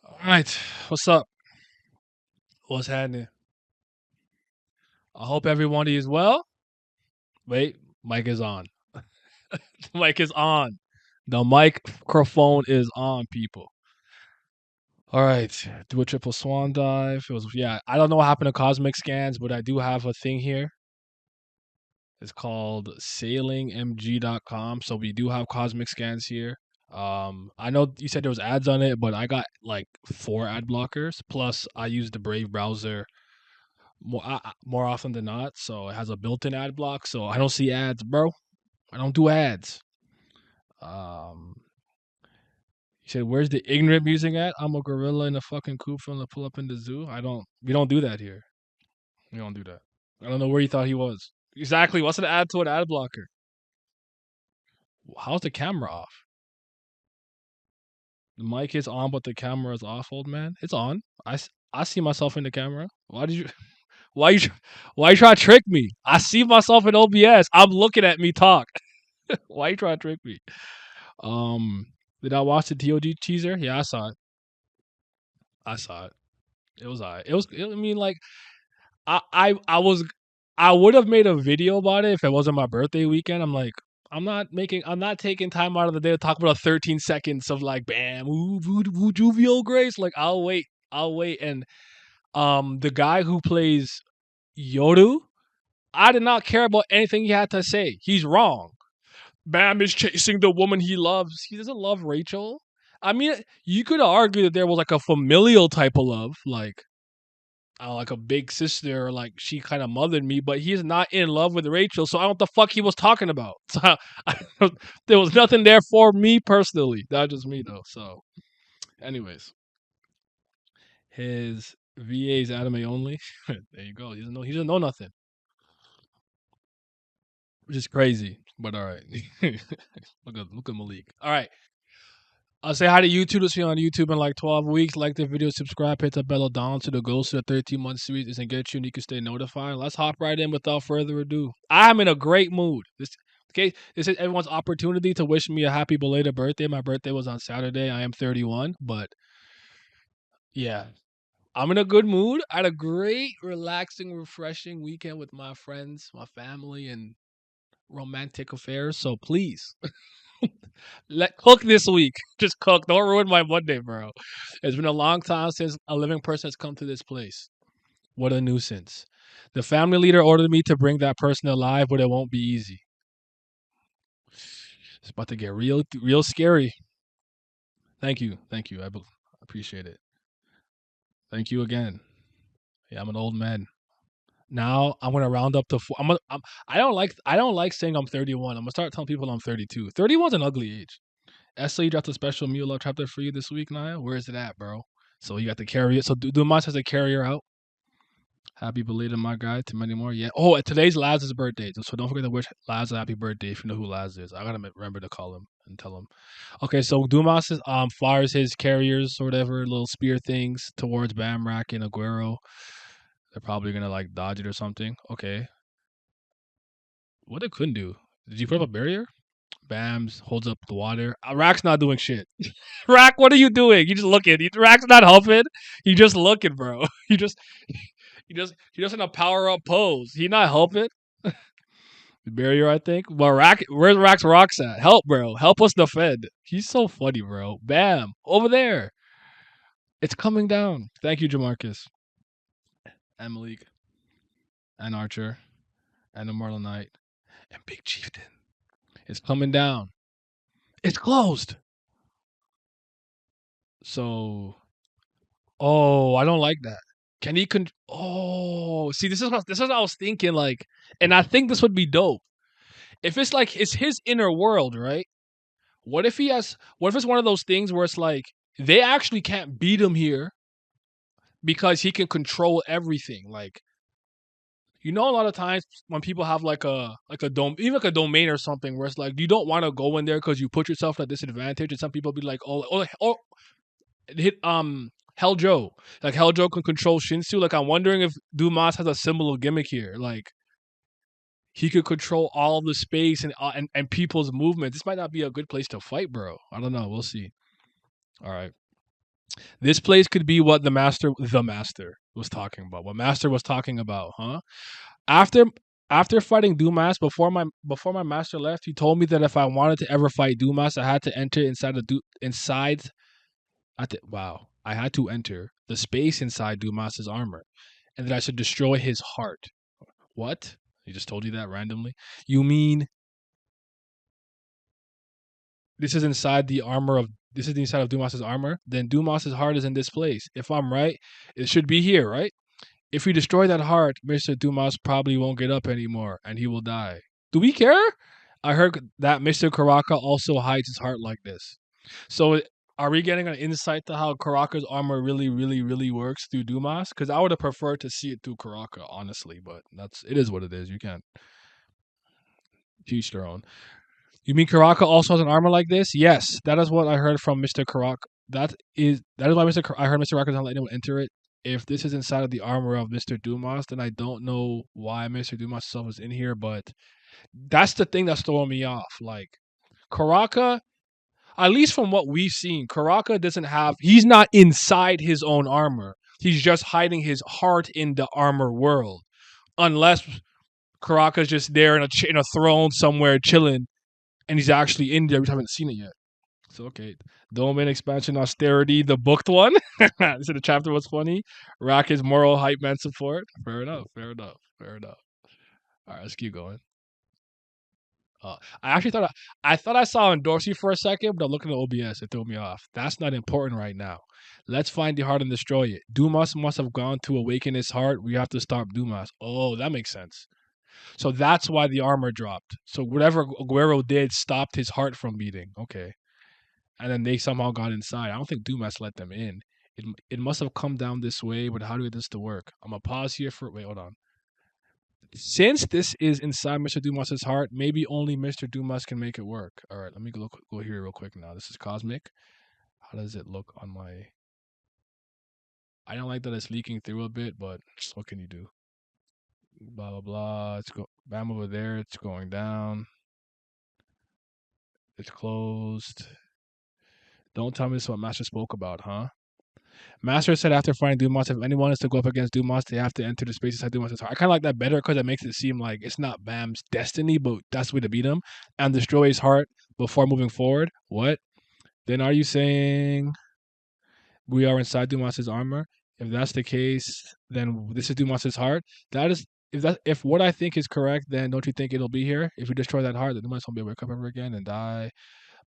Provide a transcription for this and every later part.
All right, what's up? What's happening? I hope everybody is well. Wait, mic is on. The mic is on. The microphone is on, people. All right, do a triple swan dive. It was yeah. I don't know what happened to cosmic scans, but I do have a thing here. It's called sailingmg.com. So we do have cosmic scans here. I know you said there was ads on it, but I got like 4 ad blockers. Plus, I use the Brave browser more often than not. So it has a built-in ad block, so I don't see ads, bro. I don't do ads. Um, he said, "Where's the ignorant music at? I'm a gorilla in a fucking coop from the pull up in the zoo. I don't. We don't do that here. We don't do that. I don't know where he thought he was. Exactly. What's an ad to an ad blocker? How's the camera off? The mic is on, but the camera is off, old man. It's on. I see myself in the camera. Why did you? Why you? Why you trying to trick me? I see myself in OBS. I'm looking at me talk. Why you trying to trick me? Um, did I watch the TOG teaser? Yeah, I saw it. I saw it. It was alright. I mean, like, I was. I would have made a video about it if it wasn't my birthday weekend. I'm like, I'm not making. I'm not taking time out of the day to talk about 13 seconds of like, bam, woo, Juvio Grace. Like, I'll wait. I'll wait. And the guy who plays Yoru, I did not care about anything he had to say. He's wrong. Bam is chasing the woman he loves. He doesn't love Rachel. I mean, you could argue that there was like a familial type of love, like a big sister, or like she kind of mothered me, but he's not in love with Rachel, so I don't know what the fuck he was talking about. So there was nothing there for me personally. Not just me though. So, anyways, his VA's anime only. There you go. He doesn't know nothing, which is crazy. But all right, look at Malik. All right. I'll say hi to YouTube. To see you on YouTube in like 12 weeks. Like the video, subscribe, hit the bell down to the goals to the 13-month series and get you and you can stay notified. Let's hop right in without further ado. I'm in a great mood. This is everyone's opportunity to wish me a happy belated birthday. My birthday was on Saturday. I am 31, but yeah, I'm in a good mood. I had a great, relaxing, refreshing weekend with my friends, my family, and romantic affairs. So please let cook this week. Just cook. Don't ruin my Monday, bro. It's been a long time since a living person has come to this place. What a nuisance. The family leader ordered me to bring that person alive, but it won't be easy. It's about to get real scary. Thank you, thank you. Appreciate it. Thank you again. Yeah, I'm an old man. Now I'm gonna round up to four. I don't like saying I'm 31. I'm gonna start telling people I'm 32. 31's an ugly age. SE dropped a special Mew Love chapter for you this week, Naya. Where is it at, bro? So you got to carry it. So Dumas has a carrier out. Happy belated, my guy. To many more. Yeah. Oh, today's Laz's birthday. So don't forget to wish Laz a happy birthday if you know who Laz is. I gotta remember to call him and tell him. Okay, so Dumas fires his carriers or whatever little spear things towards Bamrak and Aguero. They're probably gonna like dodge it or something. Okay. What it couldn't do? Did you put up a barrier? Bams holds up the water. Rack's not doing shit. Rack, what are you doing? You just looking. Rack's not helping. You just looking, bro. He just in a power up pose. He not helping. The barrier, I think. Well, Rack, where's Rack's rocks at? Help, bro. Help us defend. He's so funny, bro. Bam, over there. It's coming down. Thank you, Jamarcus and Malik and Archer and Immortal Knight and Big Chieftain. It's coming down. It's closed. So, oh, I don't like that. Can he oh, see, this is what I was thinking, like, and I think this would be dope. If it's like it's his inner world, right? What if it's one of those things where it's like they actually can't beat him here because he can control everything. Like, a lot of times when people have like a dome, even like a domain or something, where it's like you don't want to go in there because you put yourself at a disadvantage, and some people be like, oh, hit Hell Joe. Like Hell Joe can control Shinsu. Like I'm wondering if Dumas has a similar gimmick here. Like he could control all of the space and people's movement. This might not be a good place to fight, bro. I don't know. We'll see. All right. This place could be what the master was talking about. What master was talking about, huh? After after fighting Dumas, before my master left, he told me that if I wanted to ever fight Dumas, I had to enter inside inside. I had to enter the space inside Dumas's armor, and that I should destroy his heart. What? He just told you that randomly? You mean this is inside the armor of this is the inside of Dumas's armor? Then Dumas's heart is in this place. If I'm right, it should be here, right? If we destroy that heart, Mr. Dumas probably won't get up anymore and he will die. Do we care? I heard that Mr. Karaka also hides his heart like this. So are we getting an insight to how Karaka's armor really, really, really works through Dumas? Because I would have preferred to see it through Karaka, honestly, but it is what it is. You can't teach their own. You mean Karaka also has an armor like this? Yes, that is what I heard from Mr. Karaka. That is why I heard Mr. Karaka doesn't let anyone enter it. If this is inside of the armor of Mr. Dumas, then I don't know why Mr. Dumas himself is in here, but that's the thing that's throwing me off. Like Karaka, at least from what we've seen, Karaka doesn't have he's not inside his own armor. He's just hiding his heart in the armor world. Unless Karaka's just there in a throne somewhere chilling and he's actually in there. We haven't seen it yet. So okay, Domain expansion austerity, the booked one. So the chapter was funny. Rocket's moral hype man support. Fair enough. Fair enough. Fair enough. All right, let's keep going. I actually thought I saw Dorsey for a second, but I'm looking at OBS. It threw me off. That's not important right now. Let's find the heart and destroy it. Dumas must have gone to awaken his heart. We have to stop Dumas. Oh, that makes sense. So that's why the armor dropped. So whatever Aguero did stopped his heart from beating. Okay. And then they somehow got inside. I don't think Dumas let them in. It must have come down this way, but how do we get this to work? I'm gonna pause here for wait, hold on. Since this is inside Mr. Dumas's heart, maybe only Mr. Dumas can make it work. All right, let me go here real quick now. This is Cosmic. How does it look on my? I don't like that it's leaking through a bit, but what can you do? Blah blah blah. It's go Baam over there. It's going down. It's closed. Don't tell me this is what Master spoke about, huh? Master said after finding Dumas, if anyone is to go up against Dumas, they have to enter the space inside Dumas' heart. I kind of like that better because it makes it seem like it's not Bam's destiny, but that's the way to beat him and destroy his heart before moving forward. What? Then are you saying we are inside Dumas' armor? If that's the case, then this is Dumas' heart. That is, if what I think is correct, then don't you think it'll be here? If we destroy that heart, then Dumas won't be able to wake up ever again and die.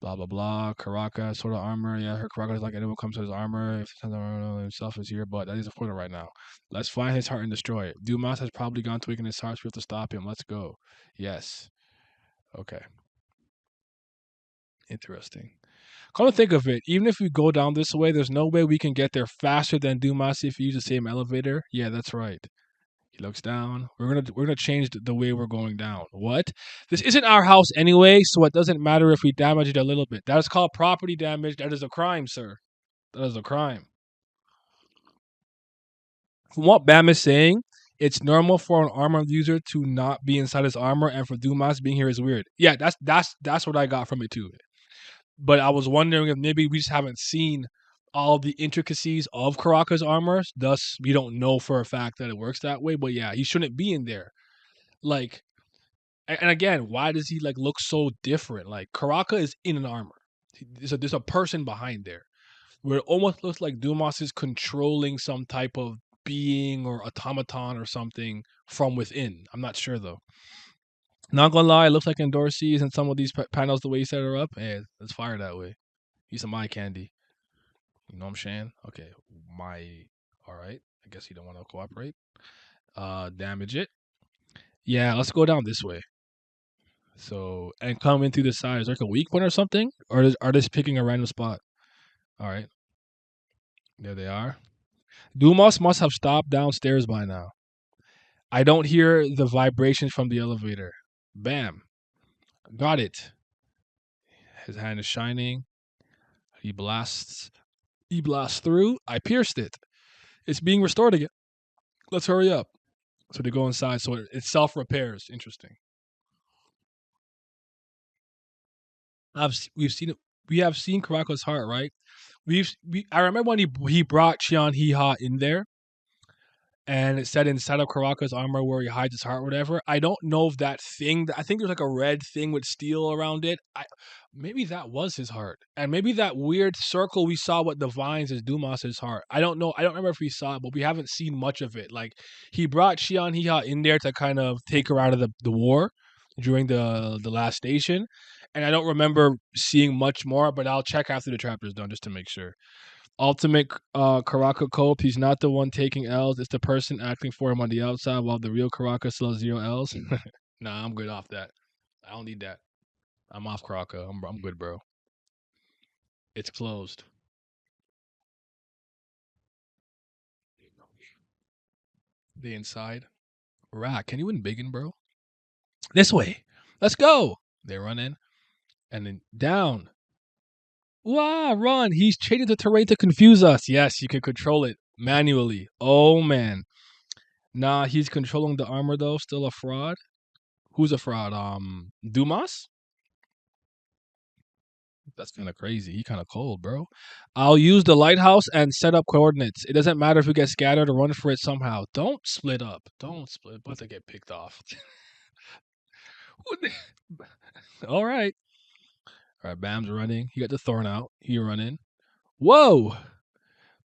Blah blah blah. Karaka, sort of armor. Yeah, her Karaka is like anyone comes to his armor. If himself is here, but that is important right now. Let's find his heart and destroy it. Dumas has probably gone to weaken his heart, so we have to stop him. Let's go. Yes. Okay. Interesting. Come to think of it, even if we go down this way, there's no way we can get there faster than Dumas if you use the same elevator. Yeah, that's right. He looks down. We're gonna change the way we're going down. What? This isn't our house anyway, so it doesn't matter if we damage it a little bit. That is called property damage. That is a crime, sir. That is a crime. From what Bam is saying, it's normal for an armor user to not be inside his armor, and for Dumas being here is weird. Yeah, that's what I got from it too. But I was wondering if maybe we just haven't seen all the intricacies of Karaka's armor, thus we don't know for a fact that it works that way. But yeah, he shouldn't be in there. Like, and again, why does he like look so different? Like Karaka is in an armor. There's a person behind there, where it almost looks like Dumas is controlling some type of being or automaton or something from within. I'm not sure though. Not gonna lie, it looks like Endorsees and some of these panels the way you set her up. Hey, it's fire that way. He's some eye candy. You know what I'm saying? Okay, my all right. I guess he don't want to cooperate. Damage it. Yeah, let's go down this way. So and come in through the side. Is there like a weak point or something, or are they just picking a random spot? All right, there they are. Dumas must have stopped downstairs by now. I don't hear the vibrations from the elevator. Bam. Got it. His hand is shining. He blasts. He blasts through. I pierced it. It's being restored again. Let's hurry up. So they go inside. So it self repairs. Interesting. We've seen it. We have seen Karaka's heart, right? I remember when he brought Chian Hiha in there, and it said inside of Karaka's armor where he hides his heart, or whatever. I don't know if that thing. I think there's like a red thing with steel around it. Maybe that was his heart, and maybe that weird circle we saw with the vines is Dumas's heart. I don't know. I don't remember if we saw it, but we haven't seen much of it. Like he brought Xian Hiha in there to kind of take her out of the war during the last station, and I don't remember seeing much more. But I'll check after the chapter's done just to make sure. Ultimate Karaka Cope. He's not the one taking L's. It's the person acting for him on the outside, while the real Karaka still has 0 L's. Nah, I'm good off that. I don't need that. I'm off Karaka. I'm good, bro. It's closed. The inside. Rack, can you win biggin, bro? This way. Let's go. They run in and then down. Wow, run. He's changing the terrain to confuse us. Yes, you can control it manually. Oh, man. Nah, he's controlling the armor, though. Still a fraud. Who's a fraud? Dumas? That's kind of crazy. He kind of cold, bro. I'll use the lighthouse and set up coordinates. It doesn't matter if we get scattered or run for it somehow. Don't split up. Don't split. About to get picked off. All right. All right. Bam's running. He got the thorn out. He running. Whoa,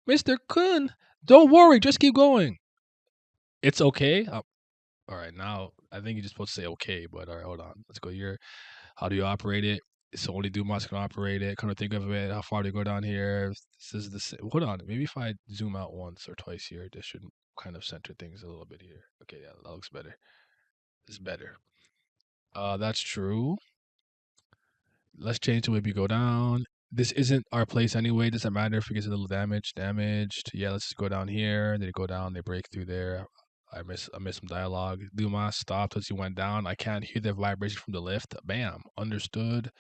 Mr. Kun. Don't worry. Just keep going. It's okay. All right. Now I think you're just supposed to say okay, but all right. Hold on. Let's go here. How do you operate it? It's only Dumas can operate it. Come to think of it, how far do you go down here? This is the hold on. Maybe if I zoom out once or twice here, this should kind of center things a little bit here. Okay, yeah, that looks better. It's better. That's true. Let's change the way we go down. This isn't our place anyway. Doesn't matter if it gets a little damaged. Yeah, let's just go down here. They go down. They break through there. I miss some dialogue. Dumas stopped as he went down. I can't hear the vibration from the lift. Bam. Understood.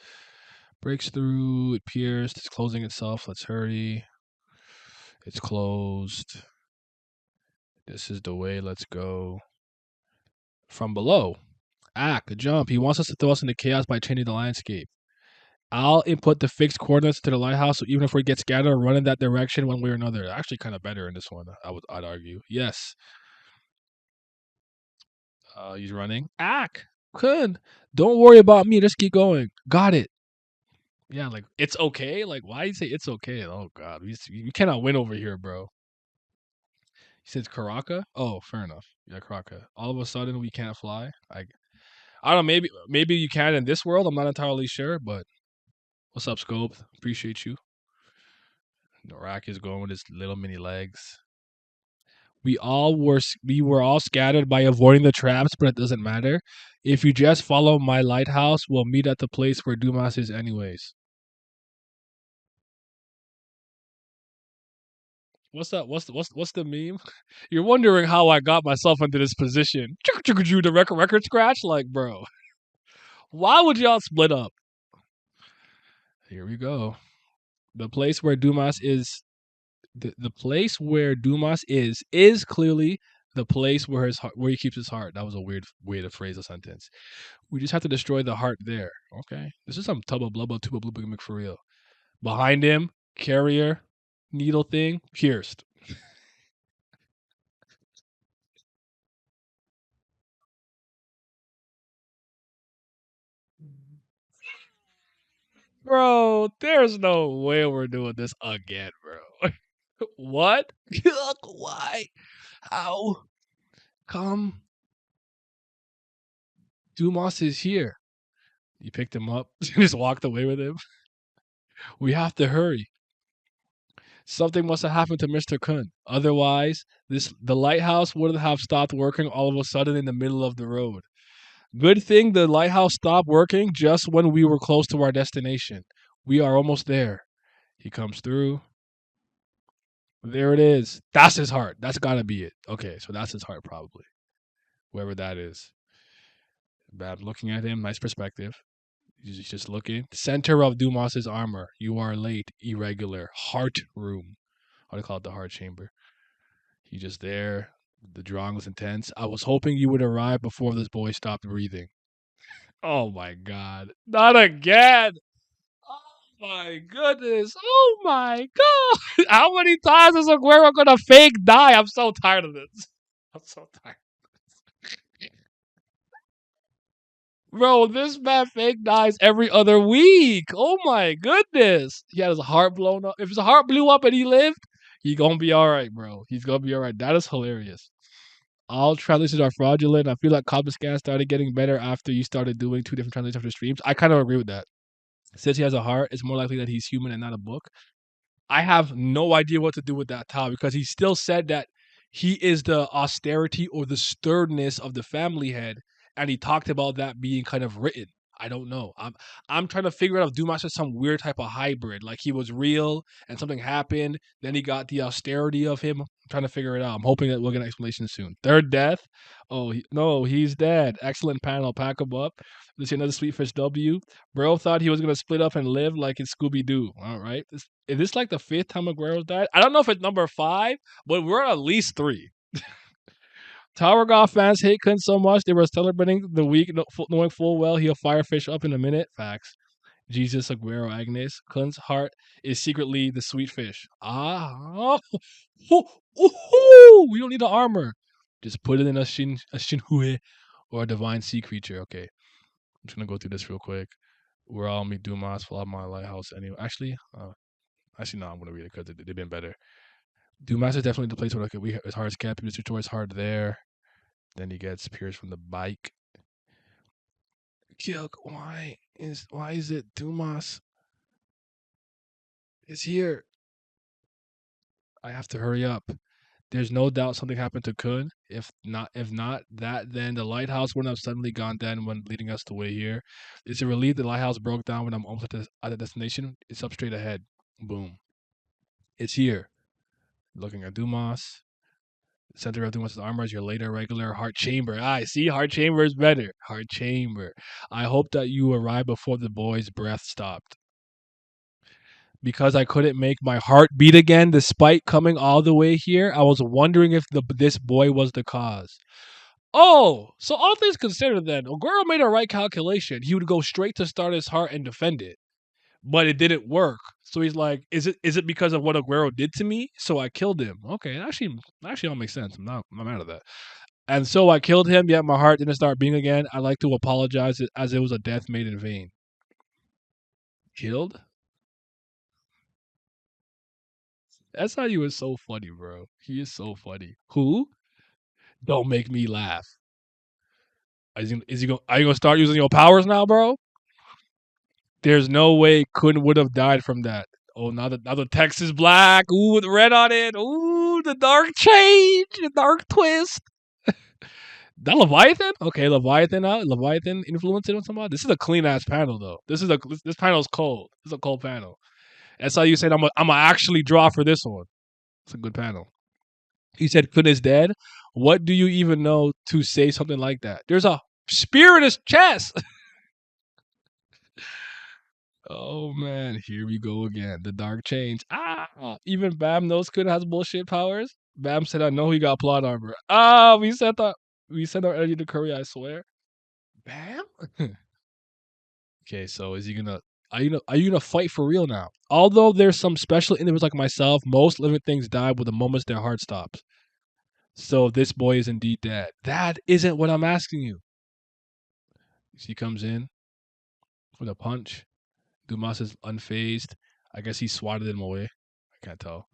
Breaks through. It pierced. It's closing itself. Let's hurry. It's closed. This is the way. Let's go. From below. Jump. He wants us to throw us into chaos by changing the landscape. I'll input the fixed coordinates to the lighthouse, so even if we get scattered, run in that direction one way or another. Actually, kind of better in this one. I'd argue. Yes. He's running. Kun. Don't worry about me. Just keep going. Got it. Yeah, like it's okay. Like why you say it's okay? Oh God, we cannot win over here, bro. He says Karaka. Oh, fair enough. Yeah, Karaka. All of a sudden we can't fly. I don't know. Maybe you can in this world. I'm not entirely sure, but what's up, Scope? Appreciate you. Norak is going with his little mini legs. We were all scattered by avoiding the traps, but it doesn't matter. If you just follow my lighthouse, we'll meet at the place where Dumas is anyways. What's up? What's the meme? You're wondering how I got myself into this position. The record scratch, like, bro. Why would y'all split up? Here we go. The place where Dumas is the place where Dumas is clearly the place where where he keeps his heart. That was a weird way to phrase a sentence. We just have to destroy the heart there. Okay. This is some tubba blubba tuba blubba gimmick for real. Behind him, carrier, needle thing, pierced. Bro, there's no way we're doing this again, bro. What? Why? How? Come. Dumas is here. You picked him up and just walked away with him. We have to hurry. Something must have happened to Mr. Kun. Otherwise, the lighthouse wouldn't have stopped working all of a sudden in the middle of the road. Good thing the lighthouse stopped working just when we were close to our destination. We are almost there. He comes through. There it is. That's his heart. That's got to be it. Okay, so that's his heart, probably. Whoever that is. Bad looking at him. Nice perspective. He's just looking. Center of Dumas's armor. You are late. Irregular. Heart room. How do you call it? The heart chamber. He just there. The drawing was intense. I was hoping you would arrive before this boy stopped breathing. Oh my God. Not again. My goodness. Oh my god. How many times is Aguero gonna fake die? I'm so tired of this. I'm so tired. Bro, this man fake dies every other week. Oh my goodness. He had his heart blown up. If his heart blew up and he lived, he gonna be alright, bro. He's gonna be alright. That is hilarious. All translations are fraudulent. I feel like Cosmic Scan started getting better after you started doing two different translations for streams. I kind of agree with that. Since he has a heart, it's more likely that he's human and not a book. I have no idea what to do with that, Tal, because he still said that he is the austerity or the sternness of the family head, and he talked about that being kind of written. I don't know. I'm trying to figure out if Dumas is some weird type of hybrid, like he was real and something happened, then he got the austerity of him. I'm trying to figure it out. I'm hoping that we'll get an explanation soon. Third death. Oh no, he's dead. Excellent panel. Pack him up. Let's see another Sweetfish W. Bro thought he was gonna split up and live like in Scooby Doo. All right, is this like the fifth time Aguero's died? I don't know if it's number 5, but we're at least 3. Tower Golf fans hate Kun so much they were celebrating the week, knowing full well he'll fire fish up in a minute. Facts. Jesus Aguero Agnes. Kun's heart is secretly the sweet fish. Ah, we don't need the armor. Just put it in a shinhue or a divine sea creature. Okay, I'm just gonna go through this real quick. We're all meet Dumas, follow my lighthouse anyway. Actually, no, I'm gonna read it because they've been better. Dumas is definitely the place where like as hard as Cappy, Mr. Choice hard there. Then he gets Pierce from the bike. Kyuk, why is it Dumas is here? I have to hurry up. There's no doubt something happened to Kun. If not that, then the lighthouse wouldn't have suddenly gone down when leading us the way here. It's a relief the lighthouse broke down when I'm almost at the destination. It's up straight ahead. Boom. It's here. Looking at Dumas. Center of Dumas' armor is your later regular heart chamber. I see heart chamber is better. Heart chamber. I hope that you arrive before the boy's breath stopped. Because I couldn't make my heart beat again despite coming all the way here, I was wondering if this boy was the cause. Oh, so all things considered then, Aguero made a right calculation. He would go straight to start his heart and defend it. But it didn't work. So he's like, is it because of what Aguero did to me? So I killed him. Okay, actually all makes sense. I'm not mad at that. And so I killed him, yet my heart didn't start beating again. I'd like to apologize as it was a death made in vain. Killed? That's how he was so funny, bro. He is so funny. Who? Don't make me laugh. Are you gonna start using your powers now, bro? There's no way Kun would have died from that. Oh, now the text is black. Ooh, with red on it. Ooh, the dark change, the dark twist. That Leviathan? Okay, Leviathan influenced it on somebody. This is a clean ass panel though. This panel is cold. This is a cold panel. That's how you said I'm actually draw for this one. It's a good panel. He said Kun is dead. What do you even know to say something like that? There's a spear in his chest. Oh man, here we go again. The dark change. Even Baam knows Kun has bullshit powers. Baam said, "I know he got plot armor." We sent our energy to Curry. I swear. Bam. Okay, so is he gonna? Are you gonna fight for real now? Although there's some special individuals like myself, most living things die with the moments their heart stops. So this boy is indeed dead. That isn't what I'm asking you. He comes in with a punch. Dumas is unfazed. I guess he swatted him away. I can't tell.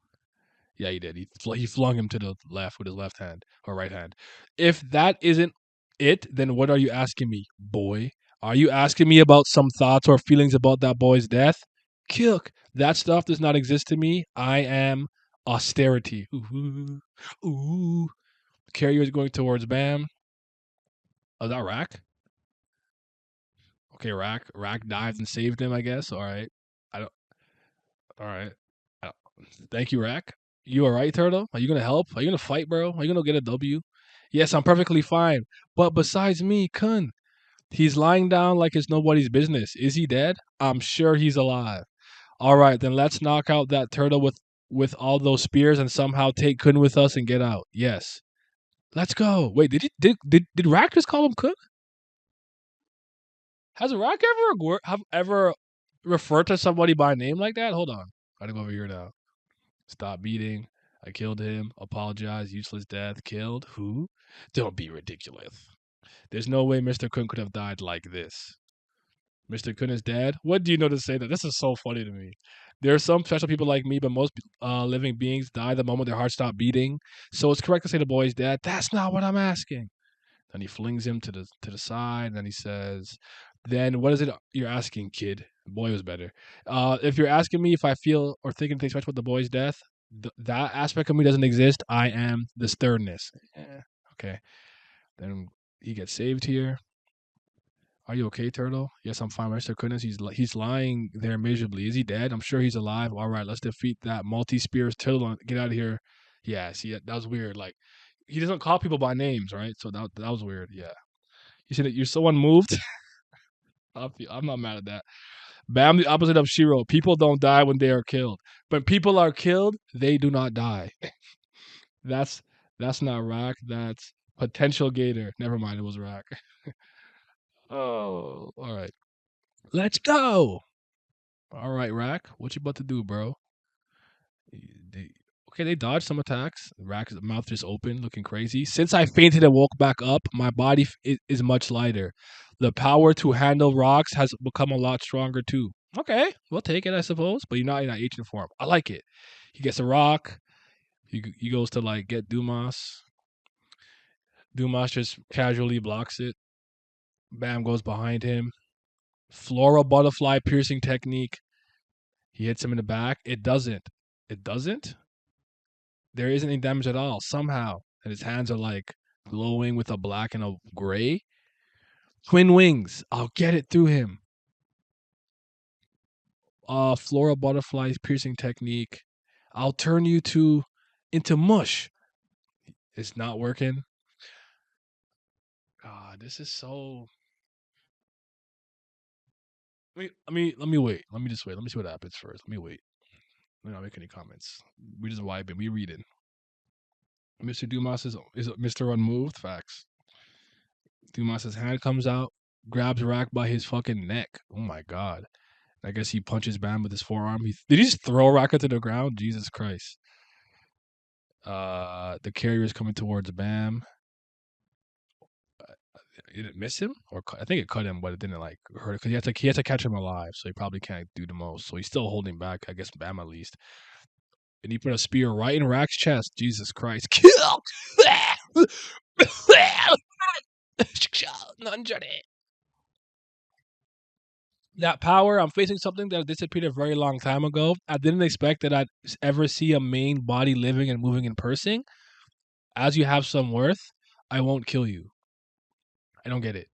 Yeah, he did. He flung him to the left with his left hand or right hand. If that isn't it, then what are you asking me, boy? Are you asking me about some thoughts or feelings about that boy's death? Kilk, that stuff does not exist to me. I am austerity. Ooh, ooh. Carrier is going towards Bam. Oh, is that Rack? Okay, Rack dived and saved him. I guess. All right. I don't. All right. I Thank you, Rack. You all right, Turtle? Are you gonna help? Are you gonna fight, bro? Are you gonna get a W? Yes, I'm perfectly fine. But besides me, Kun, he's lying down like it's nobody's business. Is he dead? I'm sure he's alive. All right, then let's knock out that turtle with all those spears and somehow take Kun with us and get out. Yes. Let's go. Wait, did Rack just call him Kun? Has Rack ever refer to somebody by name like that? Hold on. Gotta go over here now. Stop beating. I killed him. Apologize. Useless death. Killed. Who? Don't be ridiculous. There's no way Mr. Kun could have died like this. Mr. Kun is dead? What do you know to say that? This is so funny to me. There are some special people like me, but most living beings die the moment their heart stops beating. So it's correct to say the boy is dead. That's not what I'm asking. Then he flings him to the side. And then he says, "Then what is it you're asking, kid?" The boy was better. If you're asking me if I feel or think anything special about the boy's death, that aspect of me doesn't exist. I am the sternness. Okay. Then he gets saved here. Are you okay, Turtle? Yes, I'm fine, Mr. Goodness. He's lying there miserably. Is he dead? I'm sure he's alive. All right, let's defeat that multi-spears turtle and get out of here. Yeah, see, that was weird. Like, he doesn't call people by names, right? So that was weird. Yeah. You said that you're so unmoved. I'm not mad at that. Bam, the opposite of Shiro. People don't die when they are killed. When people are killed, they do not die. That's that's not Rack. That's potential Gator. Never mind, it was Rack. Oh, all right. Let's go. All right, Rack. What you about to do, bro? They, okay, they dodged some attacks. Rack's mouth just open, looking crazy. Since I fainted and woke back up, my body is much lighter. The power to handle rocks has become a lot stronger too. Okay, we'll take it, I suppose. But you're not in that ancient form. I like it. He gets a rock. He goes to like get Dumas. Dumas just casually blocks it. Bam goes behind him. Floral butterfly piercing technique. He hits him in the back. It doesn't. It doesn't? There isn't any damage at all, somehow. And his hands are like glowing with a black and a gray. Twin wings. I'll get it through him. Floral butterflies piercing technique. I'll turn you into mush. It's not working. God, this is so. Let me wait. Let me just wait. Let me see what happens first. Let me wait. Let me not make any comments. We just vibing. We reading. Mr. Dumas is Mr. Unmoved. Facts. Dumas's hand comes out, grabs Rack by his fucking neck. Oh my god. I guess he punches Bam with his forearm. Did he just throw Rack to the ground? Jesus Christ. The carrier is coming towards Bam. Did it miss him? Or I think it cut him, but it didn't like hurt because he had to catch him alive, so he probably can't do the most. So he's still holding back, I guess Bam at least. And he put a spear right in Rack's chest. Jesus Christ. Kill! That power, I'm facing something that disappeared a very long time ago. I didn't expect that I'd ever see a main body living and moving in person. As you have some worth, I won't kill you. I don't get it.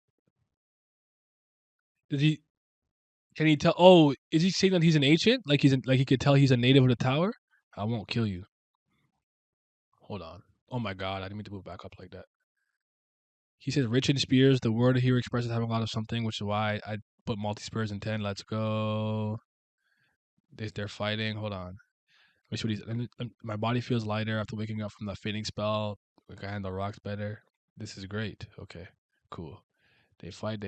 Did he? Can he tell? Oh, is he saying that he's an ancient? Like he could tell he's a native of the tower? I won't kill you. Hold on. Oh my god, I didn't mean to move back up like that. He says rich in spears. The word here expresses having a lot of something, which is why I put multi spears in 10. Let's go. They're fighting. Hold on. Let me see what he's. My body feels lighter after waking up from the fading spell. I can handle rocks better. This is great. Okay, cool. They fight.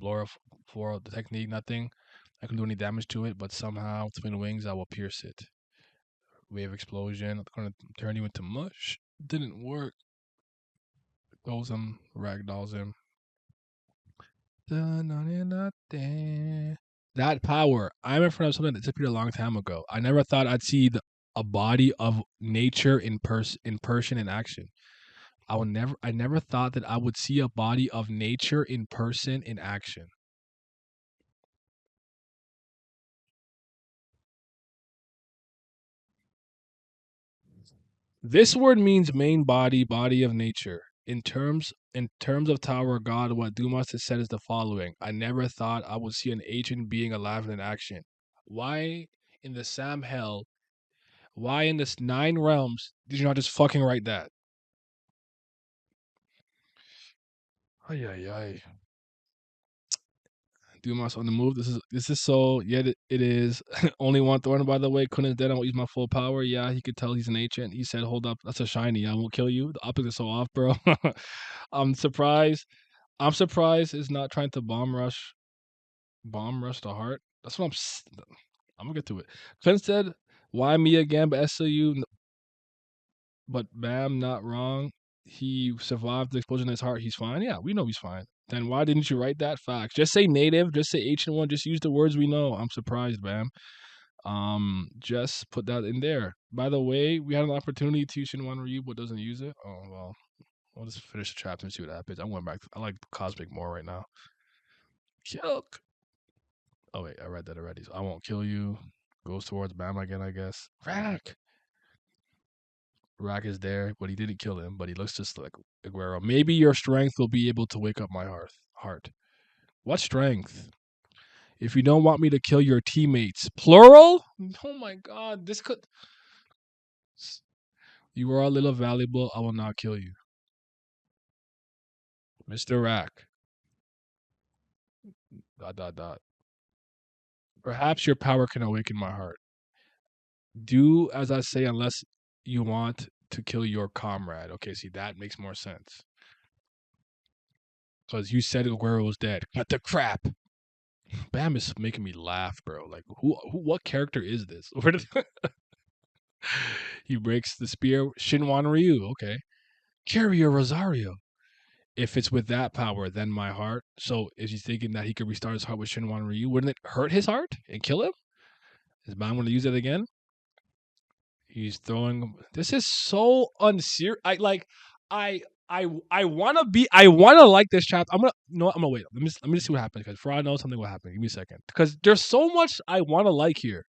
Blora for the technique, nothing. I can do any damage to it, but somehow twin wings, I will pierce it. Wave explosion. I'm gonna turn you into mush. Didn't work. Goes him, ragdolls him. That power. I'm in front of something that disappeared a long time ago. I never thought I'd see a body of nature in person in action. I never thought that I would see a body of nature in person in action. This word means main body, body of nature. In terms of Tower God, what Dumas has said is the following: I never thought I would see an ancient being alive in action. Why in the Sam Hell? Why in this 9 realms did you not just fucking write that? Ay ay ay. Dumas on the move. This is so. Yet it is. Only one thorn, by the way. Kunin's dead. I won't use my full power. Yeah, he could tell he's an ancient. He said, "Hold up, that's a shiny. I won't kill you." The optics are so off, bro. I'm surprised. I'm surprised it's not trying to bomb rush the heart. That's what I'm gonna get to it. Clint said, "Why me again?" But SLU, but Bam, not wrong. He survived the explosion in his heart. He's fine. Yeah, we know he's fine. Then why didn't you write that? Facts. Just say native. Just say H1. Just use the words we know. I'm surprised, Bam. Just put that in there. By the way, we had an opportunity to use Shinwan Ryu, but doesn't use it. Oh well. We'll just finish the chapter and see what happens. I'm going back. I like Cosmic more right now. Yuck. Oh wait, I read that already. So I won't kill you. Goes towards Bam again, I guess. Rack. Rack is there, but he didn't kill him. But he looks just like Aguero. Maybe your strength will be able to wake up my heart. What strength? If you don't want me to kill your teammates, plural. Oh my God, this could. You are a little valuable. I will not kill you, Mr. Rack. Dot dot dot. Perhaps your power can awaken my heart. Do as I say unless you want to kill your comrade. Okay, see, that makes more sense. Because you said Aguero was dead. Cut the crap. Bam is making me laugh, bro. Like, what character is this? Where did he breaks the spear? Shinwan Ryu. Okay. Carry a Rosario. If it's with that power, then my heart. So is he thinking that he could restart his heart with Shinwan Ryu? Wouldn't it hurt his heart and kill him? Is Bam going to use it again? He's throwing. This is so unserious. I want to be. I want to like this chapter. I'm gonna. No, I'm gonna wait. Let me just see what happens because for I know something will happen. Give me a second because there's so much I want to like here.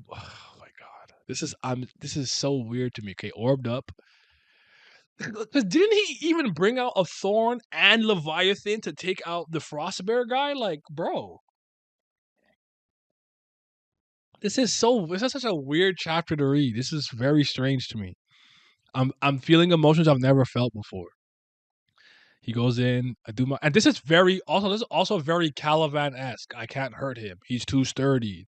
Oh my god, this is so weird to me. Okay, orbed up. Because didn't he even bring out a thorn and Leviathan to take out the Frostbear guy? Like, bro, this is such a weird chapter to read. This is very strange to me. I'm feeling emotions I've never felt before. He goes in, I do my, and this is also very Caliban esque. I can't hurt him. He's too sturdy.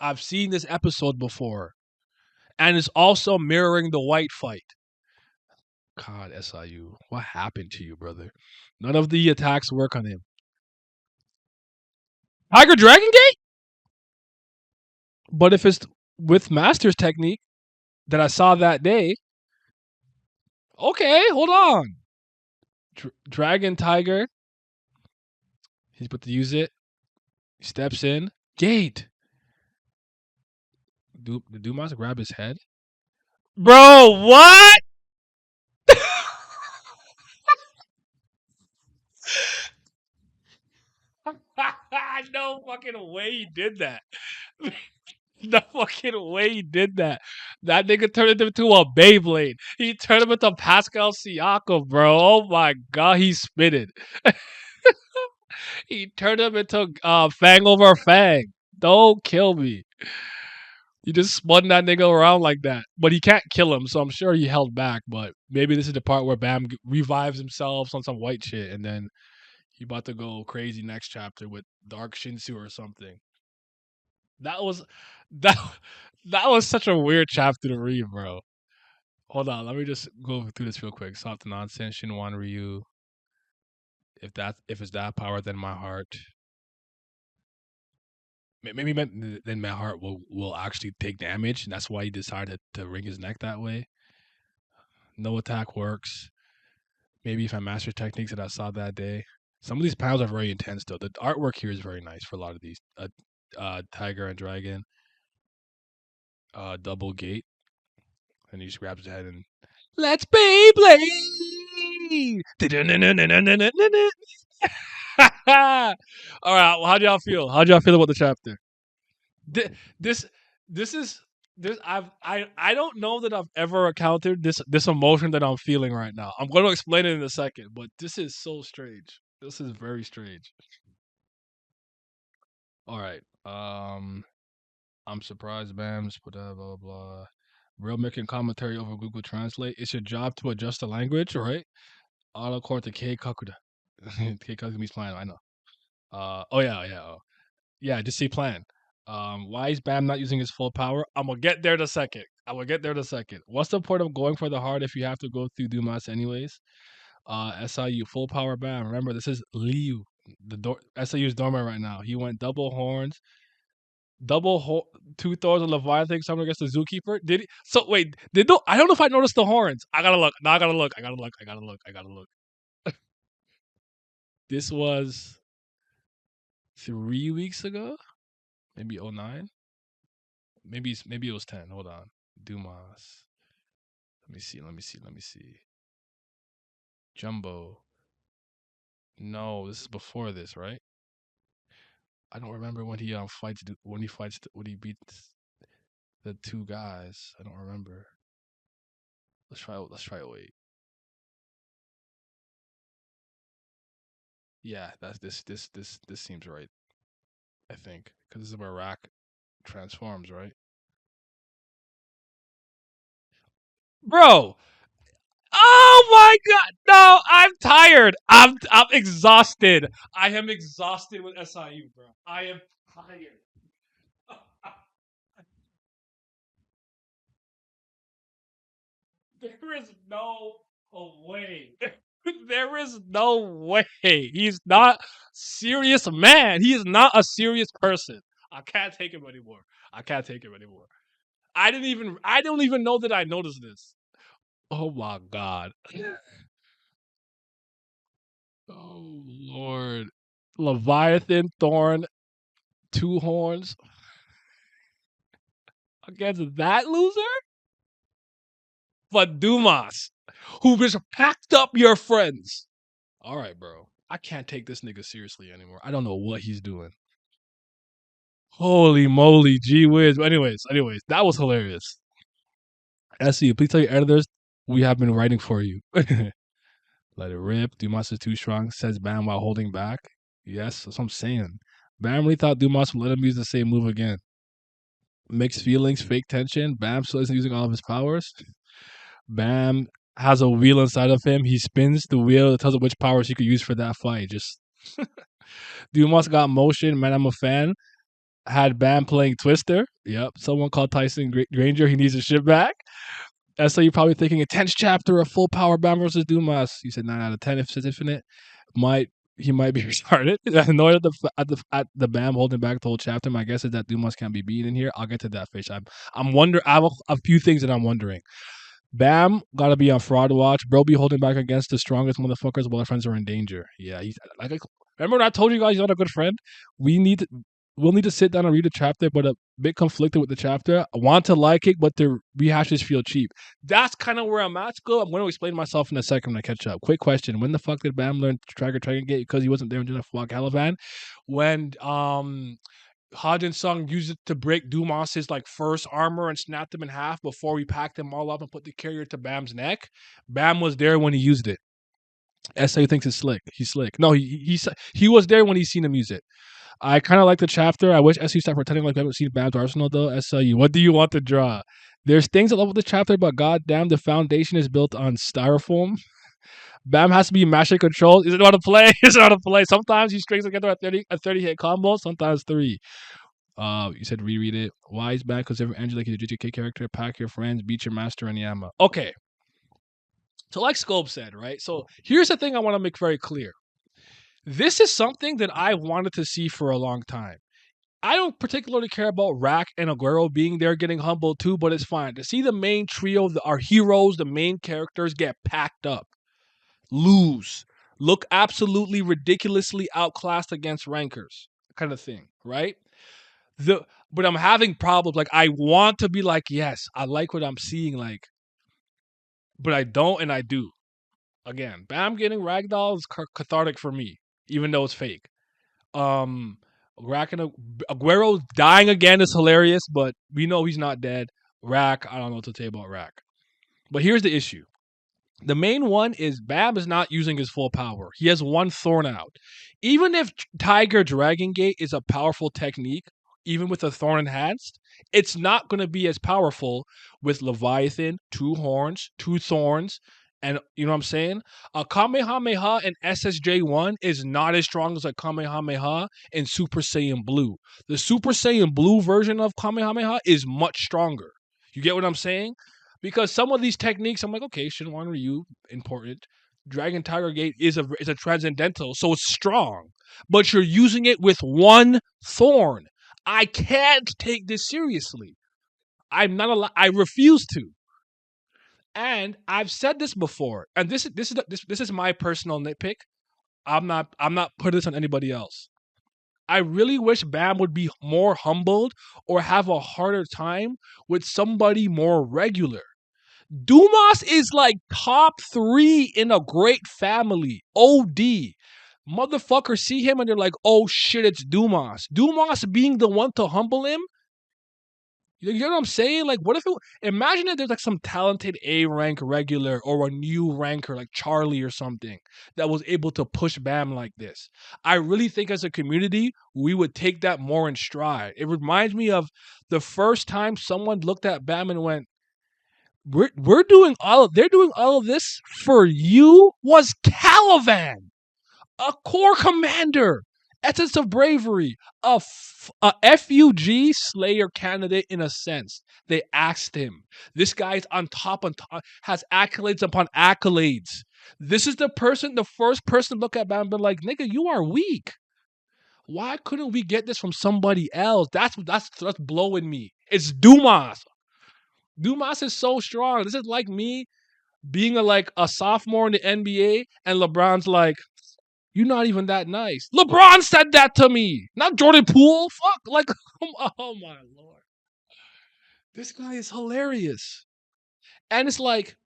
I've seen this episode before, and it's also mirroring the white fight. God, SIU, what happened to you, brother? None of the attacks work on him. Tiger Dragon Gate, but if it's with Master's technique that I saw that day, okay, hold on. Dragon Tiger, he's about to use it. He steps in. Gate. Did Dumas grab his head? Bro, what? No fucking way he did that. No fucking way he did that. That nigga turned him into a Beyblade. He turned him into Pascal Siakam, bro. Oh my god, he spitted. He turned him into Fang over Fang. Don't kill me. He just spun that nigga around like that. But he can't kill him, so I'm sure he held back. But maybe this is the part where Bam revives himself on some white shit, and then he about to go crazy next chapter with Dark Shinsu or something. That was that that was such a weird chapter to read, bro. Hold on, let me just go through this real quick. Soft nonsense, Shinwan Ryu. If it's that power, then my heart. Maybe then my heart will actually take damage, and that's why he decided to wring his neck that way. No attack works. Maybe if I master techniques that I saw that day. Some of these panels are very intense, though. The artwork here is very nice for a lot of these. Tiger and Dragon, double gate, and he just grabs his head and let's Beyblade. All right, well, how do y'all feel? How do y'all feel about the chapter? This this is this I don't know that I've ever encountered this emotion that I'm feeling right now. I'm going to explain it in a second, but this is so strange. This is very strange. All right. I'm surprised, Bams. Blah blah blah. Real making commentary over Google Translate. It's your job to adjust the language, right? Auto correct to K Kakuda. K Kakuda means plan. I know. Oh yeah, yeah. Yeah, just say plan. Why is Bam not using his full power? I'm gonna get there in a second. I'm gonna get there in a second. What's the point of going for the heart if you have to go through Dumas anyways? SIU full power Bam. Remember, this is Liu. SAU's dormant right now. He went double horns, two Thors of Leviathan summoned against the Zookeeper. Did he? So wait, I don't know if I noticed the horns. I gotta look. No, I gotta look. I gotta look. I gotta look. I gotta look. This was 3 weeks ago, maybe '09. Maybe it was 10. Hold on, Dumas. Let me see. Let me see. Let me see. Jumbo. No, this is before this, right? I don't remember when he when he beats the two guys. I don't remember. Let's try. Let's try. Wait. Yeah, that's this seems right. I think because this is where Rack transforms, right? Bro, oh my god, no! I'm tired. I'm exhausted. I am exhausted with SIU, bro. I am tired. There is no way. There is no way. He's not serious man. He is not a serious person. I can't take him anymore. I can't take him anymore. I don't even know that I noticed this. Oh my god. Oh Lord. Leviathan, Thorn, two horns against that loser? But Dumas, who just packed up your friends. All right, bro. I can't take this nigga seriously anymore. I don't know what he's doing. Holy moly, gee whiz. But anyways, that was hilarious. SC, please tell your editors we have been writing for you. Let it rip. Dumas is too strong, says Baam while holding back. Yes, that's what I'm saying. Baam really thought Dumas would let him use the same move again. Mixed feelings, fake tension. Baam still isn't using all of his powers. Baam has a wheel inside of him. He spins the wheel. It tells him which powers he could use for that fight. Just Dumas got motion. Man, I'm a fan. Had Baam playing Twister. Yep. Someone called Tyson Granger. He needs his shit back. And so you're probably thinking a 10th chapter of full power Baam versus Dumas. You said 9 out of 10 if it's infinite. He might be retarded. Annoyed at the Baam holding back the whole chapter. My guess is that Dumas can't be beaten in here. I'll get to that fish. I'm wondering. I have a few things that I'm wondering. Baam gotta be on fraud watch. Bro be holding back against the strongest motherfuckers while our friends are in danger. Yeah, he's like remember when I told you guys he's not a good friend? We need to we'll need to sit down and read the chapter, but a bit conflicted with the chapter. I want to like it, but the rehashes feel cheap. That's kind of where I'm at. Go. I'm going to explain myself in a second when I catch up. Quick question: when the fuck did Baam learn Tracker Dragon Gate? Because he wasn't there during the fuck Caliban. When Hajin Sung used it to break Dumas's like first armor and snapped him in half before we packed them all up and put the carrier to Bam's neck. Bam was there when he used it. SA thinks it's slick. He's slick. No, he was there when he seen him use it. I kind of like the chapter. I wish SU stopped pretending like we haven't seen Bam's arsenal though. SLU, what do you want to draw? There's things I love with the chapter, but goddamn, the foundation is built on styrofoam. Bam has to be master control. He doesn't know how to play. He doesn't know how to play. Sometimes he strings together a 30 hit combo. Sometimes 3. You said reread it. Wise back because every Angela is a GTK character. Pack your friends, beat your master, and Yama. Okay. So like Scope said, right? So here's the thing I want to make very clear. This is something that I wanted to see for a long time. I don't particularly care about Rack and Aguero being there getting humbled too, but it's fine. To see the main trio, our heroes, the main characters get packed up, lose, look absolutely ridiculously outclassed against rankers, kind of thing, right? But I'm having problems. Like I want to be like, yes, I like what I'm seeing, like, but I don't and I do. Again, Bam getting ragdoll is cathartic for me, even though it's fake. Rack and Aguero dying again is hilarious, but we know he's not dead. Rack, I don't know what to say about Rack. But here's the issue. The main one is Bam is not using his full power. He has one thorn out. Even if Tiger Dragon Gate is a powerful technique, even with a thorn enhanced, it's not going to be as powerful with Leviathan, 2 horns, 2 thorns, and you know what I'm saying? A Kamehameha in SSJ1 is not as strong as a Kamehameha in Super Saiyan Blue. The Super Saiyan Blue version of Kamehameha is much stronger. You get what I'm saying? Because some of these techniques, I'm like, okay, Shinwan Ryu, important. Dragon Tiger Gate is a transcendental, so it's strong. But you're using it with one thorn. I can't take this seriously. I'm not allowed. I refuse to. And I've said this before, and this is my personal nitpick. I'm not putting this on anybody else. I really wish Bam would be more humbled or have a harder time with somebody more regular. Dumas is like top 3 in a great family. OD. Motherfuckers see him and they're like, oh shit, it's Dumas. Dumas being the one to humble him. You know what I'm saying? Like, what if imagine if there's like some talented A rank regular or a new ranker like Charlie or something that was able to push Bam like this. I really think as a community, we would take that more in stride. It reminds me of the first time someone looked at Bam and went, they're doing all of this for you was Calivan, a core commander, essence of bravery, a FUG Slayer candidate in a sense. They asked him. This guy's on top, has accolades upon accolades. This is the first person to look at Bam and be like, nigga, you are weak. Why couldn't we get this from somebody else? That's blowing me. It's Dumas. Dumas is so strong. This is like me being a sophomore in the NBA, and LeBron's like, "You're not even that nice." LeBron said that to me, not Jordan Poole. Fuck, like, oh my lord, this guy is hilarious. And it's like,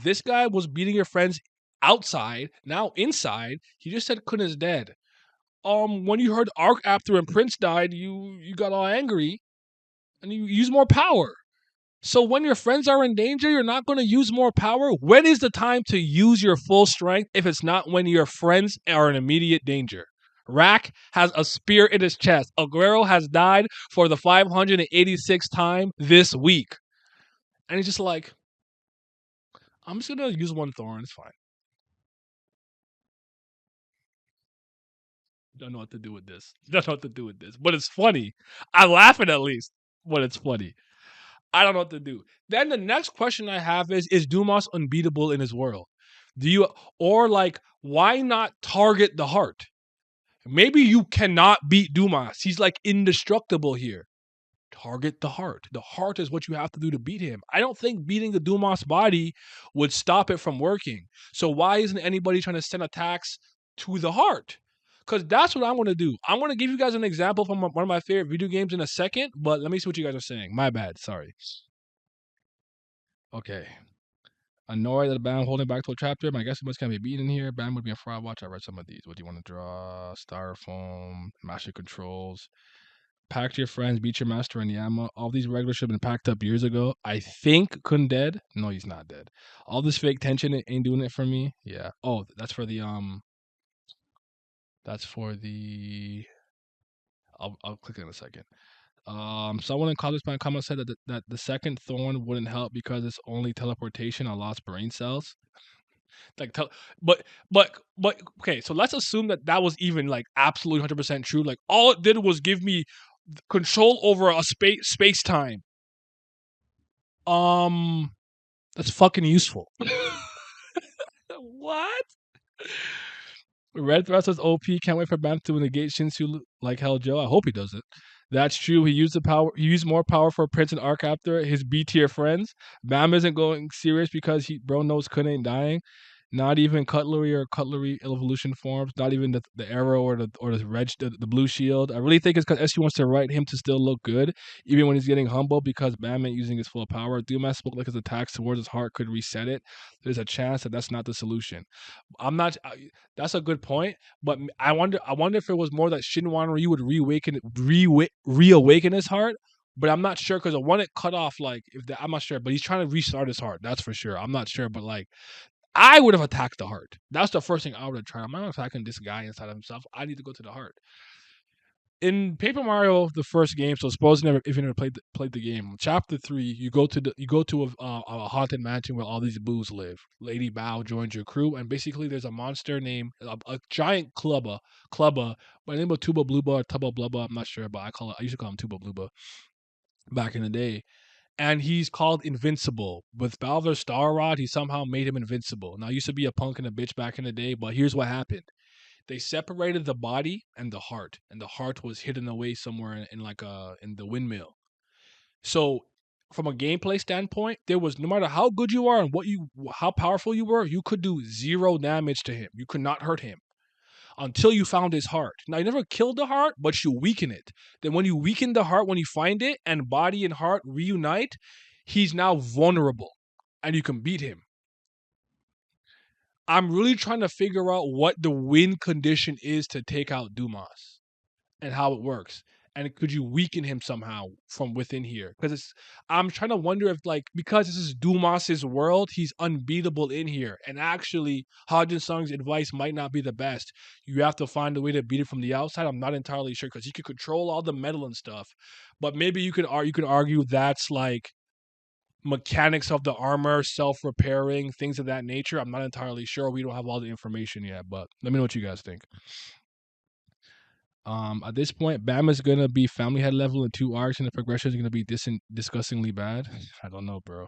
this guy was beating your friends outside, now inside. He just said Kun is dead. When you heard Arc after and Prince died, you got all angry and you use more power. So when your friends are in danger, you're not going to use more power. When is the time to use your full strength if it's not when your friends are in immediate danger? Rack has a spear in his chest. Aguero has died for the 586th time this week. And he's just like, I'm just going to use one thorn. It's fine. Don't know what to do with this. Don't know what to do with this. But it's funny. I laugh at least, but it's funny. I don't know what to do. Then the next question I have is Dumas unbeatable in his world? Do you, or like, why not target the heart? Maybe you cannot beat Dumas. He's like indestructible here. Target the heart. The heart is what you have to do to beat him. I don't think beating the Dumas body would stop it from working. So why isn't anybody trying to send attacks to the heart? Because that's what I want to do. I'm going to give you guys an example from one of my favorite video games in a second, but let me see what you guys are saying. My bad. Sorry. Okay. Annoyed that Bam holding back to a chapter. My guess must can be beaten here. Bam would be a fraud watch. I read some of these. What do you want to draw? Styrofoam, master controls. Pack to your friends, beat your master in Yama. All these regulars should have been packed up years ago. I think Kun dead. No, he's not dead. All this fake tension ain't doing it for me. Yeah. Oh, that's for the That's for the. I'll click it in a second. Someone in college my comment said that the second thorn wouldn't help because it's only teleportation on lost brain cells. Like, but okay. So let's assume that was even like absolutely 100% true. Like all it did was give me control over a space time. That's fucking useful. What? Red Thrust was OP. Can't wait for Bam to negate Shinsu like hell, Joe. I hope he does it. That's true. He used the power. He used more power for Prince and Arc after his B tier friends. Bam isn't going serious because bro knows Kun ain't dying. Not even cutlery evolution forms. Not even the arrow or the blue shield. I really think it's because SU wants to write him to still look good, even when he's getting humble because Bam ain't using his full power. Dumas spoke like his attacks towards his heart could reset it. There's a chance that's not the solution. I'm not. That's a good point, but I wonder if it was more that Shinwan Ryu would reawaken his heart. But I'm not sure because the one it cut off, like I'm not sure, but he's trying to restart his heart. That's for sure. I'm not sure, but like I would have attacked the heart. That's the first thing I would have tried. I'm not attacking this guy inside of himself. I need to go to the heart. In Paper Mario, the first game, so suppose if you never played the game, Chapter 3, you go to a haunted mansion where all these boos live. Lady Bao joins your crew, and basically there's a monster named a giant clubba by the name of Tuba Bluba or Tubba Blubba. I'm not sure, but I used to call him Tuba Bluba back in the day. and he's called invincible. With Balor's Star Rod, he somehow made him invincible. Now, I used to be a punk and a bitch back in the day, but here's what happened. They separated the body and the heart was hidden away somewhere in like in the windmill. So, from a gameplay standpoint, there was no matter how good you are and how powerful you were, you could do zero damage to him. You could not hurt him until you found his heart. Now, you never killed the heart, but you weaken it. Then, when you weaken the heart, when you find it and body and heart reunite, he's now vulnerable and you can beat him. I'm really trying to figure out what the win condition is to take out Dumas and how it works. And could you weaken him somehow from within here? Because I'm trying to wonder if, like, because this is Dumas's world, he's unbeatable in here. And actually, Hodgin Song's advice might not be the best. You have to find a way to beat it from the outside. I'm not entirely sure because he could control all the metal and stuff. But maybe you could argue that's like mechanics of the armor, self-repairing, things of that nature. I'm not entirely sure. We don't have all the information yet, but let me know what you guys think. At this point, Bam is gonna be family head level in 2 arcs, and the progression is gonna be disgustingly bad. I don't know, bro.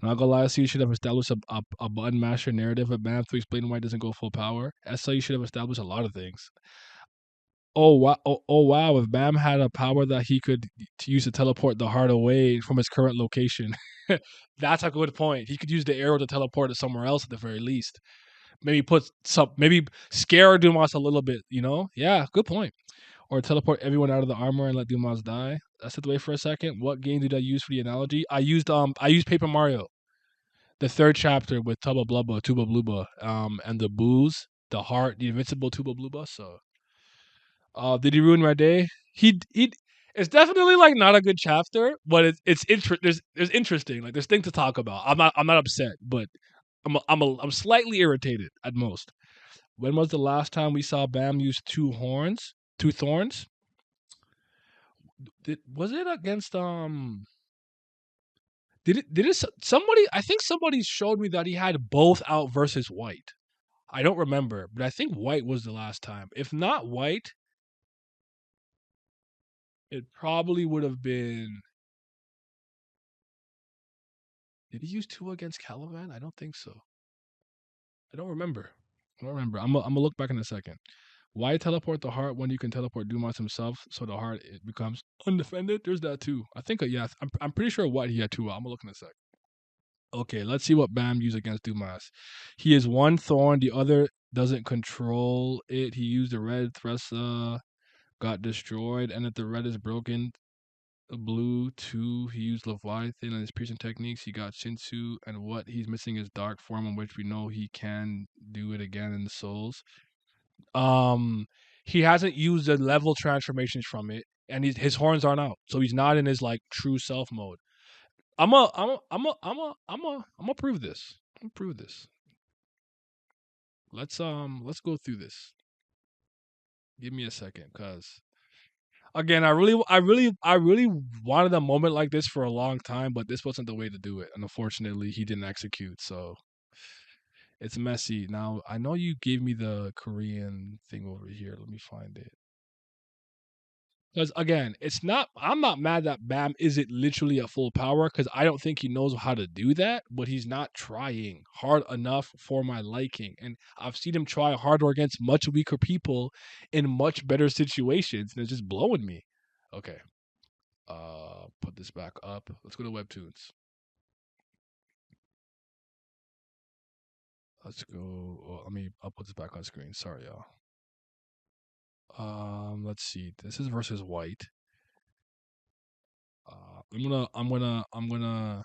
I'm not gonna lie to you, should have established a button master narrative of Bam to explain why it doesn't go full power. SL, you should have established a lot of things. Oh wow! Oh wow! If Bam had a power that he could use to teleport the heart away from his current location, that's a good point. He could use the arrow to teleport it somewhere else at the very least. Maybe scare Dumas a little bit. Yeah, good point. Or teleport everyone out of the armor and let Dumas die. I stepped away for a second. What game did I use for the analogy? I used Paper Mario, the third chapter with Tuba Blubba, and the booze, the heart, the invincible Tuba Blubba. So, did he ruin my day? He. It's definitely like not a good chapter, but there's interesting. Like there's things to talk about. I'm not upset, but I'm slightly irritated at most. When was the last time we saw Bam use two thorns? Was it against did it somebody, I think somebody showed me that he had both out versus White. I don't remember, but I think White was the last time. If not White, it probably would have been. Did he use two against Caliban? I don't think so. I don't remember. I'm gonna look back in a second. Why teleport the heart when you can teleport Dumas himself so the heart it becomes undefended? There's that too. I think yeah, I'm pretty sure White he had two. I'm gonna look in a sec. Okay, let's see what Bam used against Dumas. He is one thorn, the other doesn't control it. He used the red Thressa, got destroyed, and if the red is broken, the blue too. He used Leviathan and his piercing techniques. He got Shinsu, and what he's missing is dark form, in which we know he can do it again in the souls. Um, he hasn't used the level transformations from it, and his horns aren't out, so he's not in his like true self mode. I'm a prove this. I'm prove this. Let's go through this. Give me a second, cause again, I really wanted a moment like this for a long time, but this wasn't the way to do it, and unfortunately, he didn't execute. So it's messy. Now I know you gave me the Korean thing over here. Let me find it. Because again, it's not. I'm not mad that Bam isn't literally at full power because I don't think he knows how to do that. But he's not trying hard enough for my liking, and I've seen him try harder against much weaker people in much better situations, and it's just blowing me. Okay, put this back up. Let's go to Webtoons. Let's go. Oh, I'll put this back on screen. Sorry, y'all. Let's see. This is versus White. I'm gonna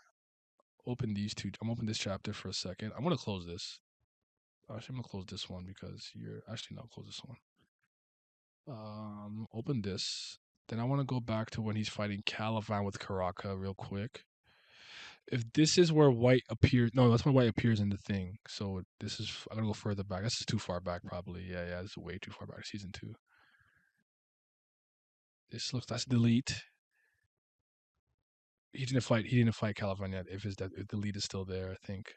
open these two. I'm open this chapter for a second. I'm gonna close this. Actually, I'm gonna close this one because you're actually not close this one. Open this. Then I want to go back to when he's fighting Caliban with Karaka real quick. If this is where White appears, no, that's when White appears in the thing. So this is. I'm gonna go further back. This is too far back, probably. Yeah. This is way too far back. Season 2. That's delete. He didn't fight. He didn't fight Caliban yet. If the lead is still there, I think.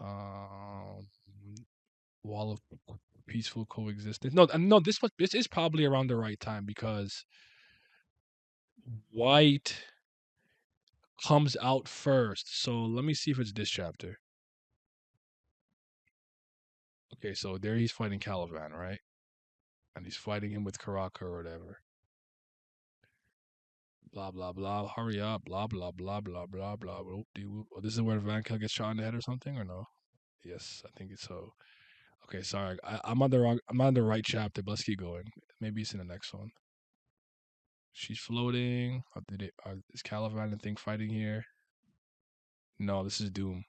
Um, Wall of peaceful coexistence. No. This is probably around the right time because White comes out first. So let me see if it's this chapter. Okay, so there he's fighting Caliban, right? And he's fighting him with Karaka or whatever. Blah blah blah. Hurry up. Blah blah blah blah blah blah. Whoop de whoop. Oh, this is where Van Kel gets shot in the head or something, or no? Yes, I think it's so. Okay, sorry. I'm on the wrong. I'm on the right chapter. But let's keep going. Maybe it's in the next one. She's floating. Is Caliban and thing fighting here? No, this is Doom.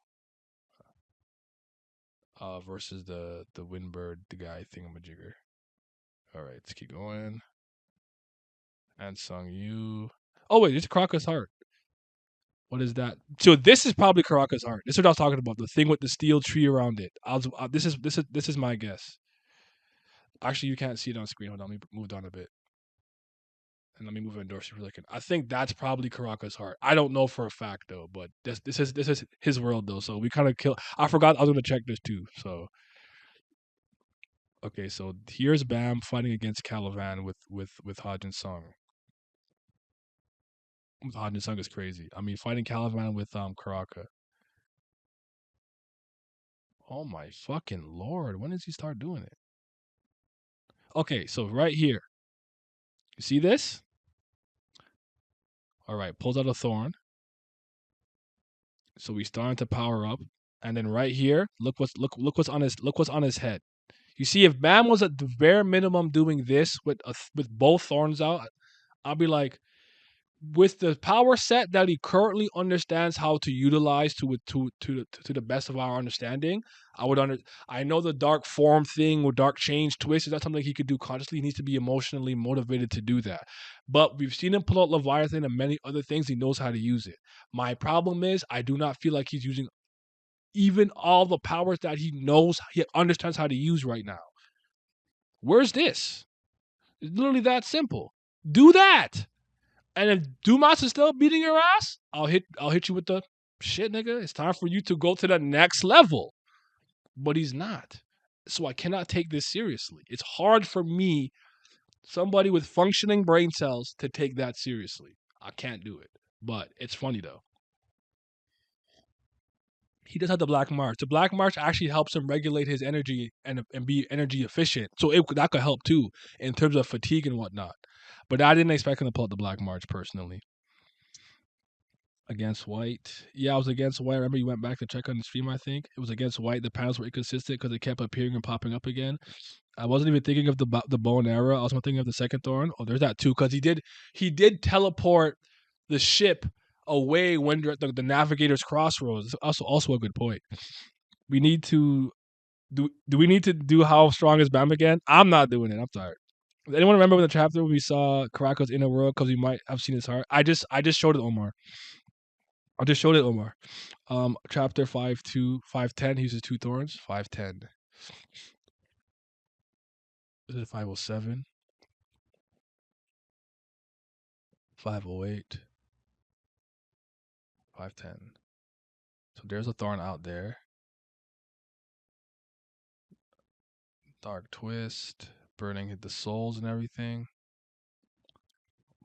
Versus the Windbird, the guy thingamajigger. All right, let's keep going. And Sung Yu. Oh wait, it's Karaka's heart. What is that? So this is probably Karaka's heart. This is what I was talking about. The thing with the steel tree around it. This is my guess. Actually, you can't see it on screen. Hold on, let me move down a bit. And let me move indoors for a second. I think that's probably Karaka's heart. I don't know for a fact though, but this is his world though. So we kind of kill. I forgot I was gonna check this too. So okay, so here's Baam fighting against Caliban with Hajin Sung. Hajin Sung is crazy. I mean, fighting Caliban with Karaka. Oh my fucking lord! When does he start doing it? Okay, so right here, you see this? All right, pulls out a thorn. So he's starting to power up, and then right here, look what's on his head. You see, if Bam was at the bare minimum doing this with both thorns out, I'll be like, with the power set that he currently understands how to utilize to the best of our understanding, I know the dark form thing or dark change twist is not something he could do consciously. He needs to be emotionally motivated to do that. But we've seen him pull out Leviathan and many other things. He knows how to use it. My problem is I do not feel like he's using even all the powers that he understands how to use right now. Where's this? It's literally that simple. Do that. And if Dumas is still beating your ass, I'll hit you with the shit, nigga. It's time for you to go to the next level. But he's not. So I cannot take this seriously. It's hard for me, somebody with functioning brain cells, to take that seriously. I can't do it. But it's funny though. He does have the Black March. The Black March actually helps him regulate his energy and be energy efficient. So that could help too in terms of fatigue and whatnot. But I didn't expect him to pull out the Black March personally. Against White. Yeah, I was against White. I remember you went back to check on the stream, I think. It was against White. The panels were inconsistent because they kept appearing and popping up again. I wasn't even thinking of the bow and arrow. I was thinking of the second thorn. Oh, there's that too, because he did teleport the ship away when the navigator's crossroads. Also a good point. We need to do we need to do how strong is Bam again? I'm not doing it. I'm tired. Does anyone remember when the chapter when we saw Karaka's inner world because we might have seen his heart? I just showed it Omar. I just showed it, Omar. Chapter 510. He uses two thorns. 510. Is it 507? 508. 510. So there's a thorn out there. Dark twist, burning the souls and everything.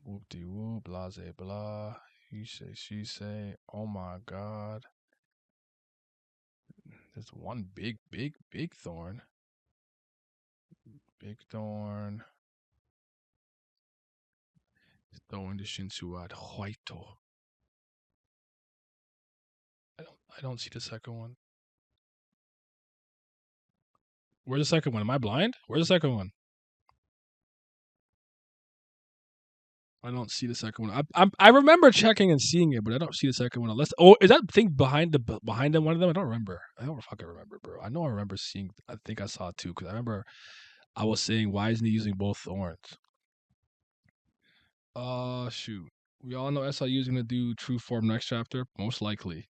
Whoop de whoop, blase blah. He say, she say. Oh my god. There's one big thorn. Big thorn. Throwing the Shinsuat Huaito. I don't see the second one. Where's the second one? Am I blind? Where's the second one? I don't see the second one. I remember checking and seeing it, but I don't see the second one. Unless is that thing behind them one of them? I don't remember. I don't fucking remember, bro. I know I remember seeing. I think I saw it too because I remember I was saying, why isn't he using both thorns? Shoot. We all know SIU is gonna do true form next chapter, most likely.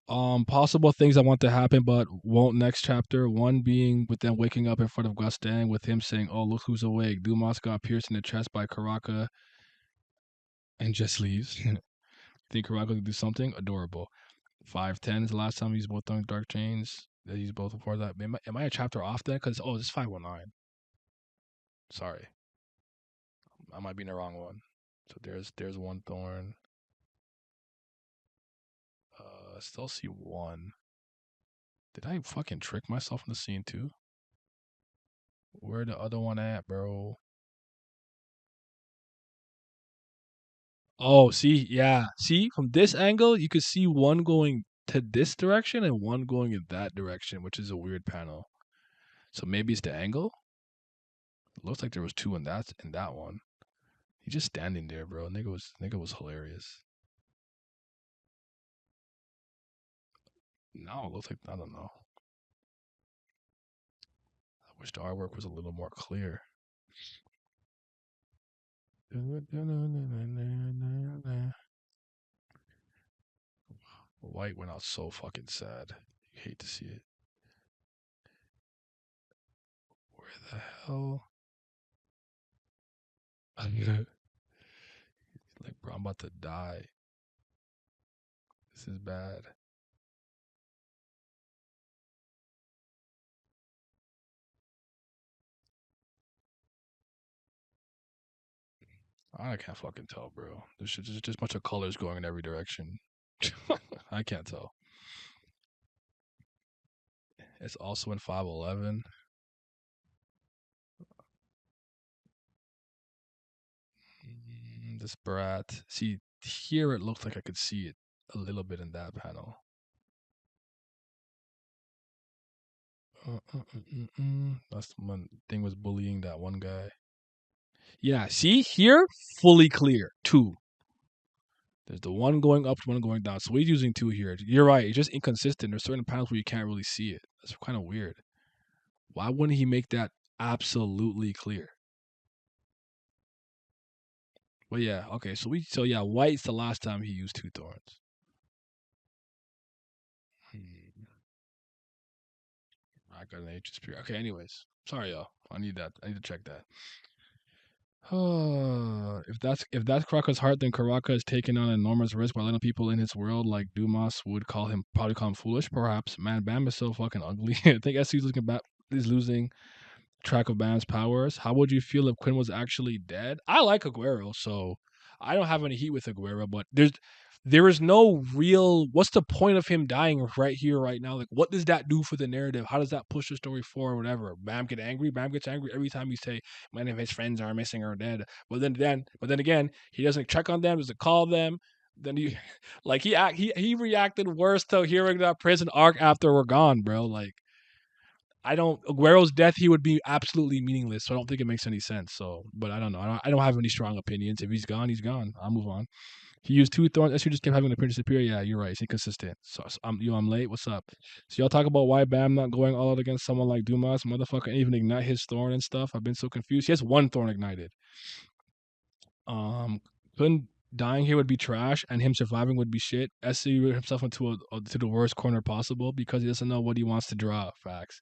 Possible things I want to happen, but won't next chapter. One being with them waking up in front of Gustang with him saying, "Oh, look who's awake." Dumas got pierced in the chest by Karaka and just leaves. Think Karaka could do something adorable. 510 is the last time he's both done Dark Chains. That he's both before that. Am I a chapter off then? Because this is 519. Sorry, I might be in the wrong one. So there's one thorn. I still see one. Did I fucking trick myself into seeing two? Where the other one at, bro? Oh, see, yeah. See, from this angle, you could see one going to this direction and one going in that direction, which is a weird panel. So maybe it's the angle? It looks like there was two in that one. He's just standing there, bro. Nigga was hilarious. Now it looks like I don't know. I wish the artwork was a little more clear. White went out so fucking sad. You hate to see it. Where the hell? Like, bro, I'm about to die. This is bad. I can't fucking tell, bro. There's just a bunch of colors going in every direction. I can't tell. It's also in 511. This brat. See, here it looks like I could see it a little bit in that panel. That's one thing was bullying that one guy. Yeah, see here, fully clear. Two. There's the one going up, one going down. So we're using two here. You're right. It's just inconsistent. There's certain panels where you can't really see it. That's kind of weird. Why wouldn't he make that absolutely clear? But yeah, okay. So yeah, white's the last time he used two thorns. I got an H spirit. Okay, anyways. Sorry, y'all. I need that. I need to check that. If that's Karaka's heart, then Karaka is taking on an enormous risk by letting people in his world like Dumas would probably call him foolish, perhaps. Man, Bam is so fucking ugly. I think SC's losing track of Bam's powers. How would you feel if Quinn was actually dead? I like Aguero, so I don't have any heat with Aguero, but there is no real what's the point of him dying right here, right now? Like, what does that do for the narrative? How does that push the story forward, whatever? Bam gets angry every time you say many of his friends are missing or dead. But then again, he doesn't check on them, doesn't call them. Then he like he reacted worse to hearing that prison arc after we're gone, bro. Like, I don't Aguero's death, he would be absolutely meaningless. So I don't think it makes any sense. So, but I don't know. I don't have any strong opinions. If he's gone, he's gone. I'll move on. He used two thorns. SU just kept having the appearance disappear. Yeah, you're right. It's inconsistent. So I'm late. What's up? So y'all talk about why Bam not going all out against someone like Dumas, motherfucker, and even ignite his thorn and stuff. I've been so confused. He has one thorn ignited. Um, couldn't dying here would be trash, and him surviving would be shit. SC rid himself into to the worst corner possible because he doesn't know what he wants to draw. Facts.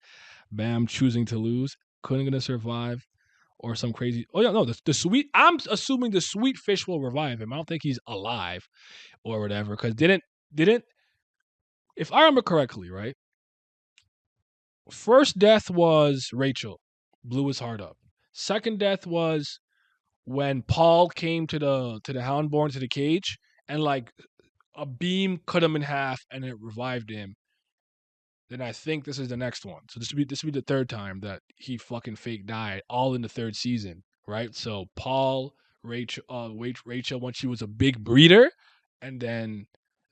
Bam choosing to lose, couldn't gonna survive, or some crazy. Oh yeah, no, the sweet. I'm assuming the sweet fish will revive him. I don't think he's alive or whatever. Because didn't if I remember correctly, right? First death was Rachel, blew his heart up. Second death was when Paul came to the Houndborn to the cage and like a beam cut him in half and it revived him. Then I think this is the next one. So this would be the third time that he fucking fake died, all in the third season, right? So Paul, Rachel when she was a big breeder, and then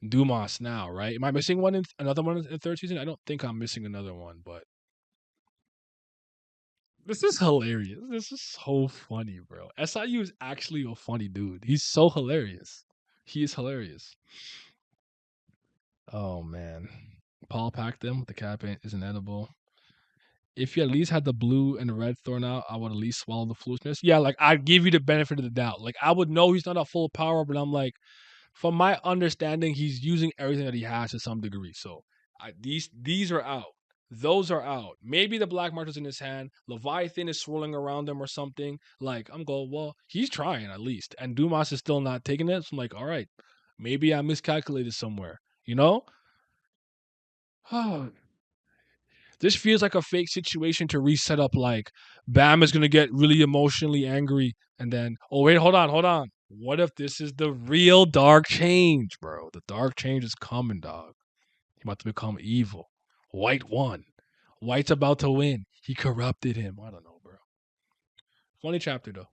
Dumas now, right? Am I missing another one in the third season? I don't think I'm missing another one, but this is hilarious. This is so funny, bro. SIU is actually a funny dude. He's so hilarious. He is hilarious. Oh man. Paul packed them with the cap isn't edible. If you at least had the blue and the red thorn out, I would at least swallow the foolishness. Yeah, like I'd give you the benefit of the doubt. Like I would know he's not at full power, but I'm like, from my understanding, he's using everything that he has to some degree. So these are out. Those are out. Maybe the black mark is in his hand. Leviathan is swirling around him or something. Like I'm going, well, he's trying at least, and Dumas is still not taking it. So I'm like, all right, maybe I miscalculated somewhere. You know? This feels like a fake situation to reset up. Like Bam is gonna get really emotionally angry, and then wait, hold on. What if this is the real dark change, bro? The dark change is coming, dog. He about to become evil. White won. White's about to win. He corrupted him. I don't know, bro. Funny chapter though.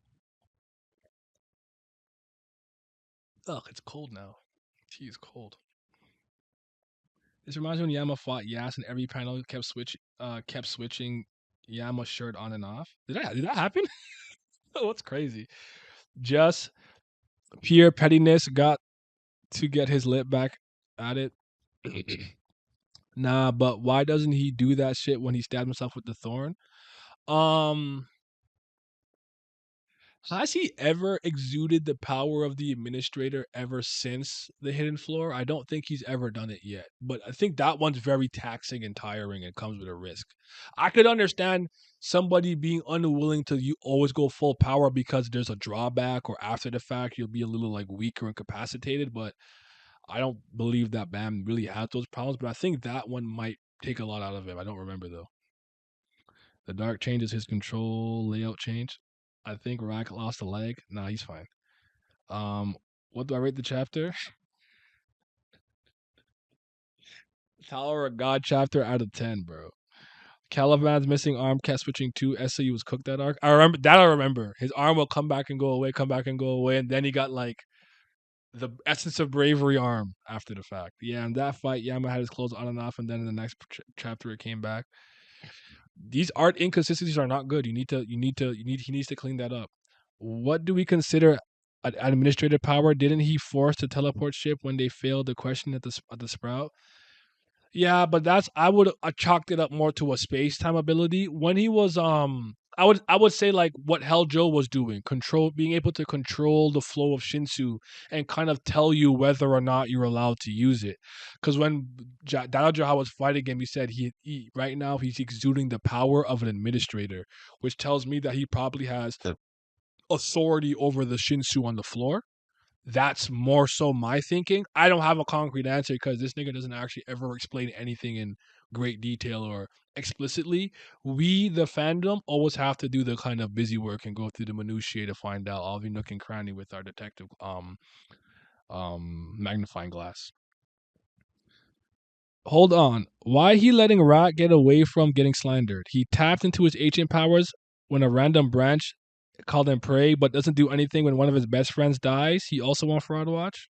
Ugh, it's cold now. Tea is cold. This reminds me when Yama fought Yas and every panel kept switching Yama's shirt on and off. Did that happen? What's crazy? Just pure pettiness got to get his lip back at it. Nah, but why doesn't he do that shit when he stabbed himself with the thorn? Um, has he ever exuded the power of the administrator ever since the hidden floor? I don't think he's ever done it yet. But I think that one's very taxing and tiring and comes with a risk. I could understand somebody being unwilling to you always go full power because there's a drawback or after the fact you'll be a little like weaker and incapacitated, but I don't believe that Bam really has those problems, but I think that one might take a lot out of him. I don't remember though. The dark changes his control layout change. I think Rack lost a leg. Nah, he's fine. Um, what do I rate the chapter? Tower of God chapter out of 10, bro. Caliban's missing arm kept switching to SAU was cooked that arc. I remember that. I remember his arm will come back and go away, come back and go away, and then he got like the essence of bravery arm after the fact. Yeah, in that fight, Yama had his clothes on and off, and then in the next chapter, it came back. These art inconsistencies are not good. He needs to clean that up. What do we consider administrative power? Didn't he force the teleport ship when they failed the question at the sprout? Yeah, but that's I would chalked it up more to a space time ability. When he was I would say like what Hell Joe was doing, being able to control the flow of Shinsu and kind of tell you whether or not you're allowed to use it. Because when Dadajoha was fighting him, he said he right now he's exuding the power of an administrator, which tells me that he probably has authority over the Shinsu on the floor. That's more so my thinking. I don't have a concrete answer because this nigga doesn't actually ever explain anything in great detail or explicitly. We, the fandom, always have to do the kind of busy work and go through the minutiae to find out all the nook and cranny with our detective magnifying glass. Hold on. Why he letting Rat get away from getting slandered? He tapped into his ancient powers when a random branch called him prey, but doesn't do anything when one of his best friends dies. He also won Fraud Watch.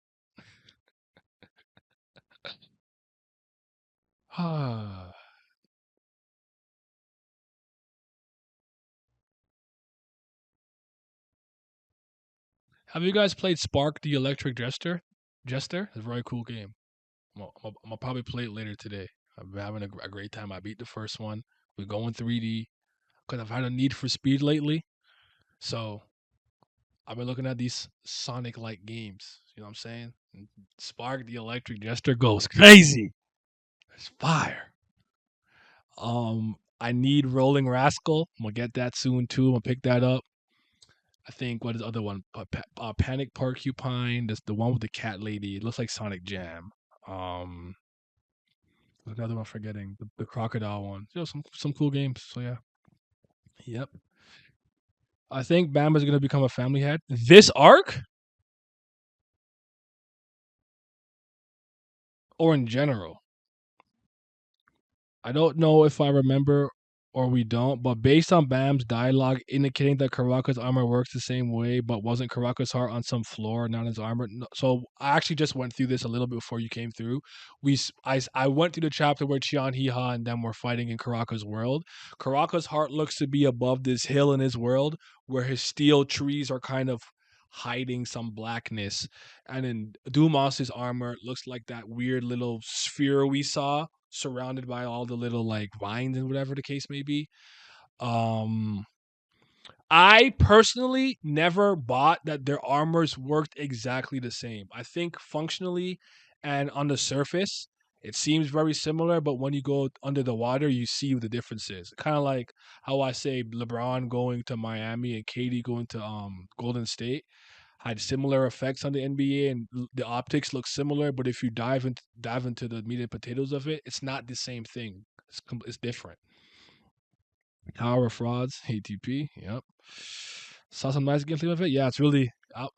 Have you guys played Spark the Electric Jester? It's a very cool game. I'm gonna probably play it later today. I've been having a great time. I beat the first one. We're going 3D because I've had a need for speed lately. So I've been looking at these Sonic-like games. You know what I'm saying? And Spark the Electric Jester goes crazy. It's fire. I need Rolling Rascal. I'm gonna get that soon too. I'm gonna pick that up. I think what is the other one? Panic Porcupine. That's the one with the cat lady. It looks like Sonic Jam. Um, another one I'm forgetting the crocodile one. Some cool games. So yeah, yep. I think Bam is gonna become a family head. This arc or in general. I don't know if I remember or we don't, but based on Bam's dialogue indicating that Karaka's armor works the same way, but wasn't Karaka's heart on some floor, not his armor. So I actually just went through this a little bit before you came through. I went through the chapter where Chian Hiha and them were fighting in Karaka's world. Karaka's heart looks to be above this hill in his world, where his steel trees are kind of hiding some blackness, and in Dumas's armor, it looks like that weird little sphere we saw surrounded by all the little like vines and whatever the case may be. Um, I personally never bought that their armors worked exactly the same. I think functionally and on the surface, it seems very similar, but when you go under the water, you see the differences. Kind of like how I say LeBron going to Miami and KD going to Golden State had similar effects on the NBA, and the optics look similar. But if you dive into the meat and potatoes of it, it's not the same thing. It's different. Tower of Frauds, ATP. Yep. Saw some nice gameplay of it. Yeah, it's really.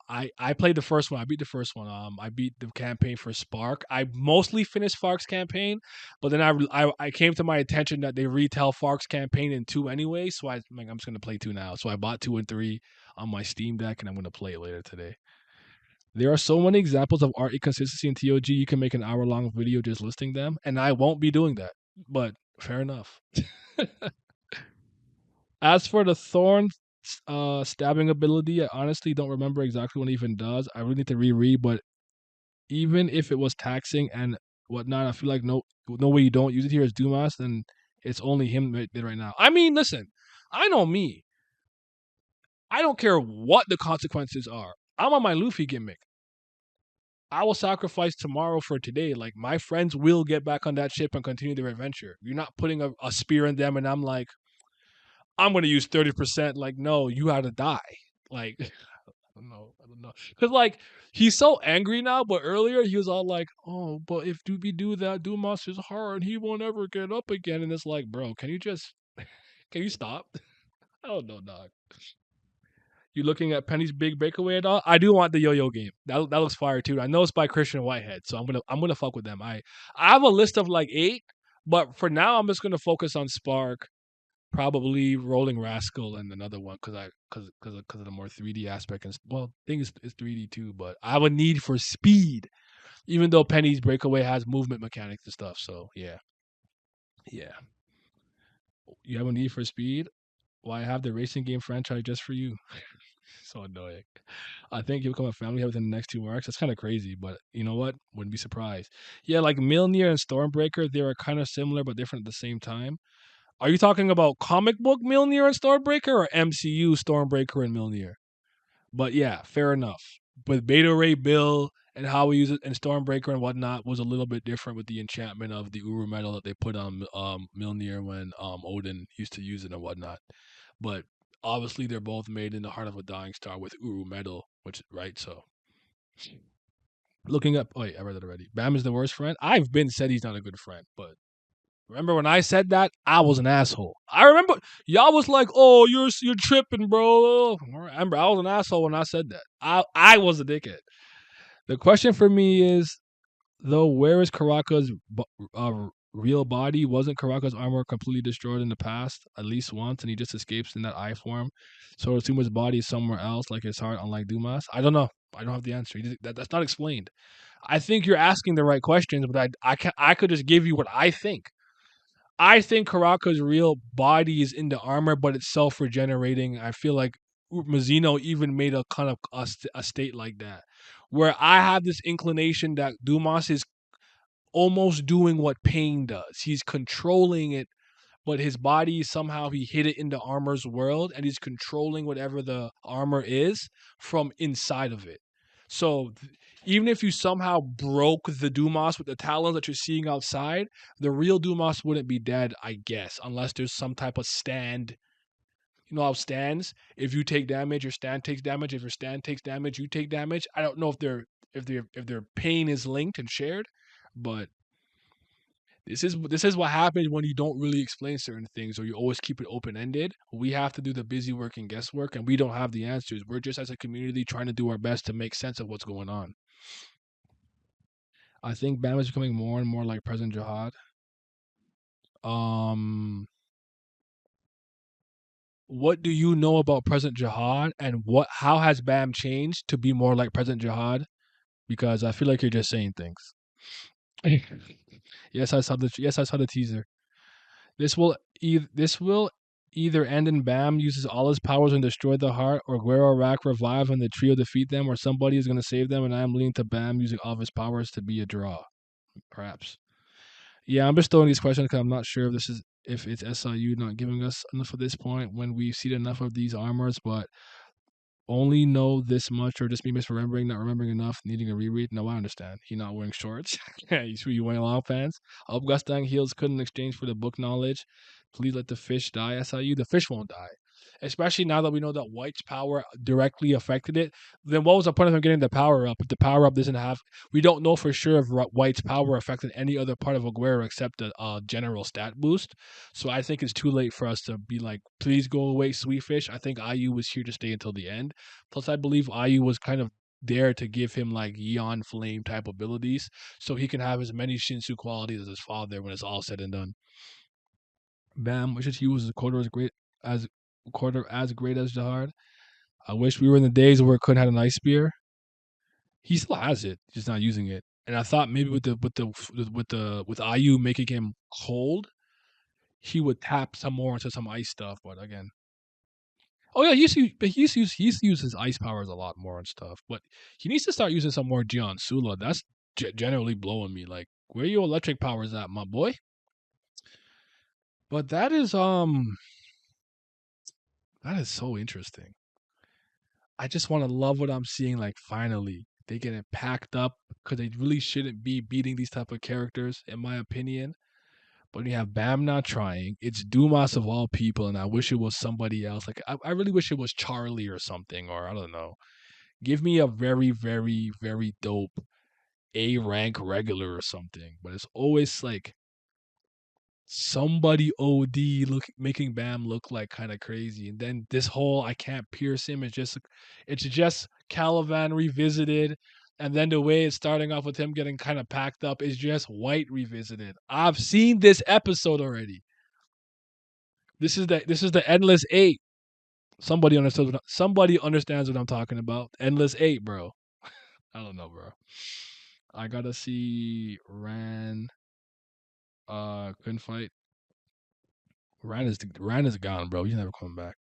I played the first one. I beat the first one. I beat the campaign for Spark. I mostly finished Spark's campaign, but then I came to my attention that they retell Spark's campaign in two anyway. So I'm just gonna play two now. So I bought two and three on my Steam Deck, and I'm gonna play it later today. There are so many examples of art inconsistency in TOG. You can make an hour-long video just listing them, and I won't be doing that. But fair enough. As for the thorn stabbing ability, I honestly don't remember exactly what it even does. I really need to reread, but even if it was taxing and whatnot, I feel like no way you don't use it here as Dumas, then it's only him right there right now. I mean, listen, I know me. I don't care what the consequences are. I'm on my Luffy gimmick. I will sacrifice tomorrow for today. Like my friends will get back on that ship and continue their adventure. You're not putting a spear in them, and I'm like, I'm gonna use 30%. Like, no, you gotta die. Like, I don't know. Because like he's so angry now, but earlier he was all like, "Oh, but if we do that, Dumas is hard. He won't ever get up again." And it's like, bro, can you stop? I don't know, dog. You looking at Penny's Big Breakaway at all? I do want the yo-yo game. That looks fire too. I know it's by Christian Whitehead, so I'm gonna fuck with them. I have a list of like 8, but for now I'm just gonna focus on Spark, probably Rolling Rascal, and another one because of the more 3D aspect. And well, thing is it's 3D too, but I have a need for speed, even though Penny's Breakaway has movement mechanics and stuff. So yeah. You have a need for speed. Why have the racing game franchise just for you? So annoying. I think you'll become a family within the next 2 arcs. That's kind of crazy, but you know what? Wouldn't be surprised. Yeah, like Milnir and Stormbreaker, they were kind of similar but different at the same time. Are you talking about comic book Milnir and Stormbreaker or MCU Stormbreaker and Milnir? But yeah, fair enough. But Beta Ray Bill and how we use it and Stormbreaker and whatnot was a little bit different with the enchantment of the Uru metal that they put on Milnir when Odin used to use it and whatnot. But obviously they're both made in the heart of a dying star with Uru metal, which right. So looking up, oh wait, I read that already. Bam is the worst friend. I've been said he's not a good friend, but remember when I said that? I was an asshole. I remember y'all was like, "Oh, you're tripping, bro." Remember, I was an asshole when I said that. I was a dickhead. The question for me is though, where is Karaka's real body? Wasn't Karaka's armor completely destroyed in the past at least once, and he just escapes in that eye form? So I assume his body is somewhere else, like his heart, unlike Dumas. I don't know. I don't have the answer. That's not explained. I think you're asking the right questions, but I could just give you what I think. I think Karaka's real body is in the armor, but it's self-regenerating. I feel like Mazzino even made a kind of a state like that, where I have this inclination that Dumas is almost doing what Pain does. He's controlling it, but his body somehow he hid it in the armor's world, and he's controlling whatever the armor is from inside of it. So even if you somehow broke the Dumas with the talons that you're seeing outside, the real Dumas wouldn't be dead, I guess, unless there's some type of stand. You know how stands? If you take damage, your stand takes damage. If your stand takes damage, you take damage. I don't know if their pain is linked and shared, but this is what happens when you don't really explain certain things or you always keep it open ended. We have to do the busy work and guesswork, and we don't have the answers. We're just as a community trying to do our best to make sense of what's going on. I think Bam is becoming more and more like President Jihad. Um, what do you know about President Jihad, and what? How has Bam changed to be more like President Jihad? Because I feel like you're just saying things. Yes, I saw the teaser. This will either end in Bam uses all his powers and destroy the heart, or Guerrero Rack revive and the trio defeat them, or somebody is going to save them, and I am leaning to Bam using all of his powers to be a draw. Perhaps. Yeah, I'm just throwing these questions because I'm not sure if it's SIU not giving us enough at this point when we've seen enough of these armors, but only know this much or just be misremembering, not remembering enough, needing a reread. No, I understand. He not wearing shorts. You wearing long pants. I hope Gustang Heels couldn't exchange for the book knowledge. Please let the fish die. SIU, the fish won't die. especially now that we know that White's power directly affected it. Then what was the point of him getting the power up if the power up doesn't have? We don't know for sure if White's power affected any other part of Aguero except the general stat boost. So I think it's too late for us to be like, please go away, sweet fish. I think IU was here to stay until the end. Plus, I believe IU was kind of there to give him like Eon Flame type abilities, so he can have as many Shinsu qualities as his father when it's all said and done. Bam wishes he was a as quarter as great as Jahard. I wish we were in the days where Kun had an ice spear. He still has it, just not using it. And I thought maybe with IU making him cold, he would tap some more into some ice stuff. But again, oh yeah, he used to use his ice powers a lot more and stuff. But he needs to start using some more Jian Sula. That's generally blowing me. Like, where your electric powers at, my boy? But that is so interesting. I just want to love what I'm seeing. Like, finally, they get it packed up because they really shouldn't be beating these type of characters, in my opinion. But you have Bam not trying. It's Dumas of all people, and I wish it was somebody else. Like, I really wish it was Charlie or something, or I don't know. Give me a very, very, very dope A rank regular or something. But it's always like somebody OD making Bam look like kind of crazy. And then this whole I can't pierce him is just it's just Caliban revisited. And then the way it's starting off with him getting kind of packed up is just White revisited. I've seen this episode already. This is the endless eight. Somebody understands what I'm talking about. Endless eight, bro. I don't know, bro. I gotta see Ran couldn't fight. Ran is gone, bro. He's never coming back.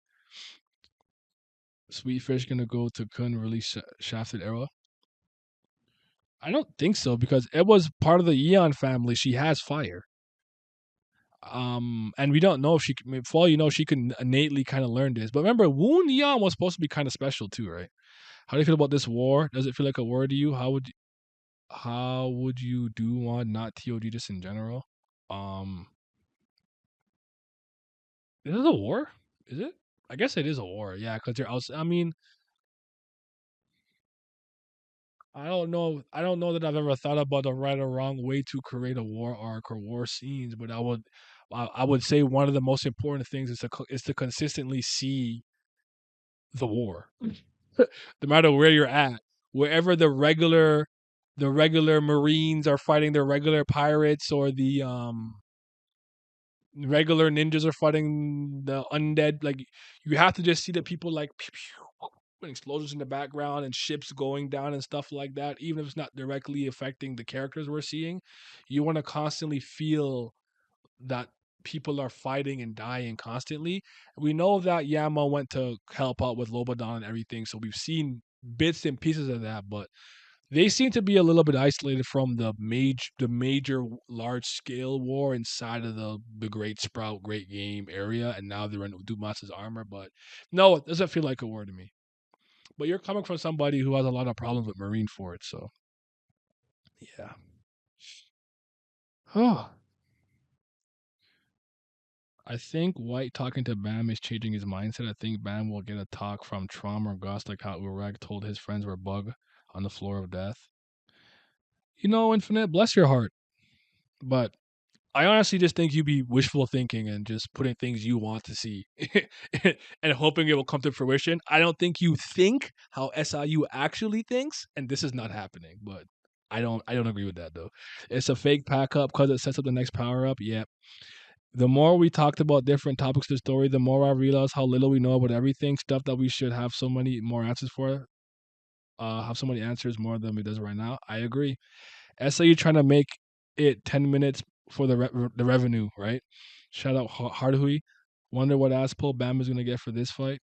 Sweetfish gonna go to Kun release Shafted Era? I don't think so because it was part of the Eon family. She has fire. And we don't know if for all you know, she can innately kind of learn this. But remember, Wound Eon was supposed to be kind of special too, right? How do you feel about this war? Does it feel like a war to you? How would you do one not TOD just in general? Um, is it a war? Is it? I guess it is a war. Yeah, because you're out. I mean, I don't know. I don't know that I've ever thought about the right or wrong way to create a war arc or war scenes, but I would say one of the most important things is to consistently see the war, no matter where you're at, wherever the regular Marines are fighting the regular pirates or the regular ninjas are fighting the undead. Like you have to just see the people like pew, pew, and explosions in the background and ships going down and stuff like that. Even if it's not directly affecting the characters we're seeing, you want to constantly feel that people are fighting and dying constantly. We know that Yama went to help out with Lobadan and everything, so we've seen bits and pieces of that, but they seem to be a little bit isolated from the major large scale war inside of the Great Sprout Great Game area, and now they're in Dumas's armor. But no, it doesn't feel like a war to me. But you're coming from somebody who has a lot of problems with Marine Fort, so yeah. Oh, I think White talking to Bam is changing his mindset. I think Bam will get a talk from Trom or Gus, like how Urag told his friends were bug on the floor of death. Infinite, bless your heart. But I honestly just think you be wishful thinking and just putting things you want to see and hoping it will come to fruition. I don't think you think how SIU actually thinks, and this is not happening. But I don't agree with that though. It's a fake pack up because it sets up the next power up. Yep. The more we talked about different topics of the story, the more I realized how little we know about everything. Stuff that we should have so many more answers for. Have so many answers more than we does right now. I agree. SAU trying to make it 10 minutes for the revenue, right? Shout out Hardhui. Wonder what ass pull Bam is gonna get for this fight.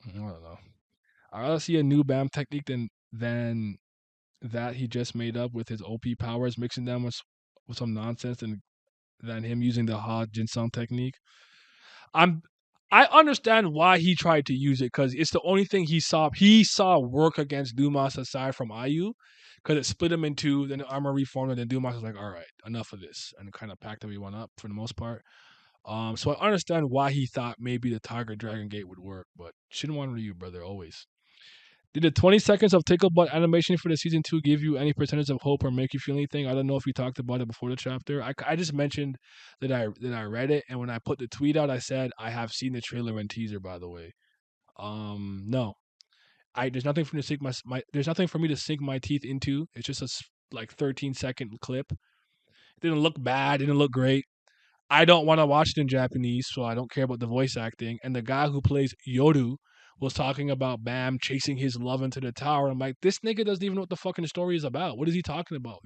I don't know. I rather see a new Bam technique than that he just made up with his OP powers, mixing them with some nonsense, and than him using the hot Jinsung technique. I'm I understand why he tried to use it because it's the only thing he saw. He saw work against Dumas aside from IU because it split him in two. Then the armor reformed, and then Dumas was like, "All right, enough of this," and kind of packed everyone up for the most part. So I understand why he thought maybe the Tiger Dragon Gate would work, but Shinwan Ryu, brother, always. Did the 20 seconds of Tickle Butt animation for the season 2 give you any percentage of hope or make you feel anything? I don't know if you talked about it before the chapter. I just mentioned that I read it, and when I put the tweet out, I said I have seen the trailer and teaser. By the way, no, I there's nothing for me to sink my there's nothing for me to sink my teeth into. It's just like 13-second clip. It didn't look bad. It didn't look great. I don't want to watch it in Japanese, so I don't care about the voice acting. And the guy who plays Yoru was talking about Bam chasing his love into the tower. I'm like, this nigga doesn't even know what the fucking story is about. What is he talking about?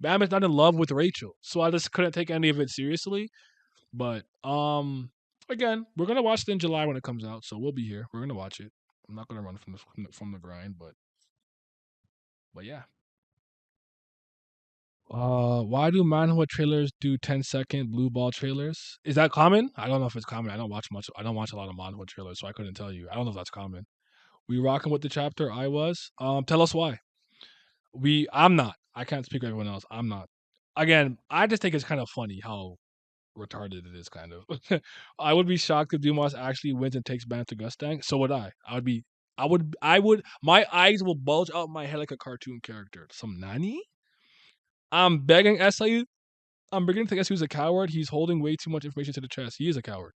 Bam is not in love with Rachel, so I just couldn't take any of it seriously. But again, we're gonna watch it in July when it comes out, so we'll be here. We're gonna watch it. I'm not gonna run from the grind, but yeah. Why do manhwa trailers do 10-second blue ball trailers? Is that common? I don't know if it's common. I don't watch much. I don't watch a lot of manhwa trailers, so I couldn't tell you. I don't know if that's common. We rocking with the chapter. I was. Tell us why. I'm not. I can't speak for everyone else. I'm not. Again, I just think it's kind of funny how retarded it is. Kind of. I would be shocked if Dumas actually wins and takes Bam to Gustang. So would I. I would be. I would. I would. My eyes will bulge out my head like a cartoon character. Some nani? I'm begging SIU. I'm beginning to think he was a coward. He's holding way too much information to the chest. He is a coward.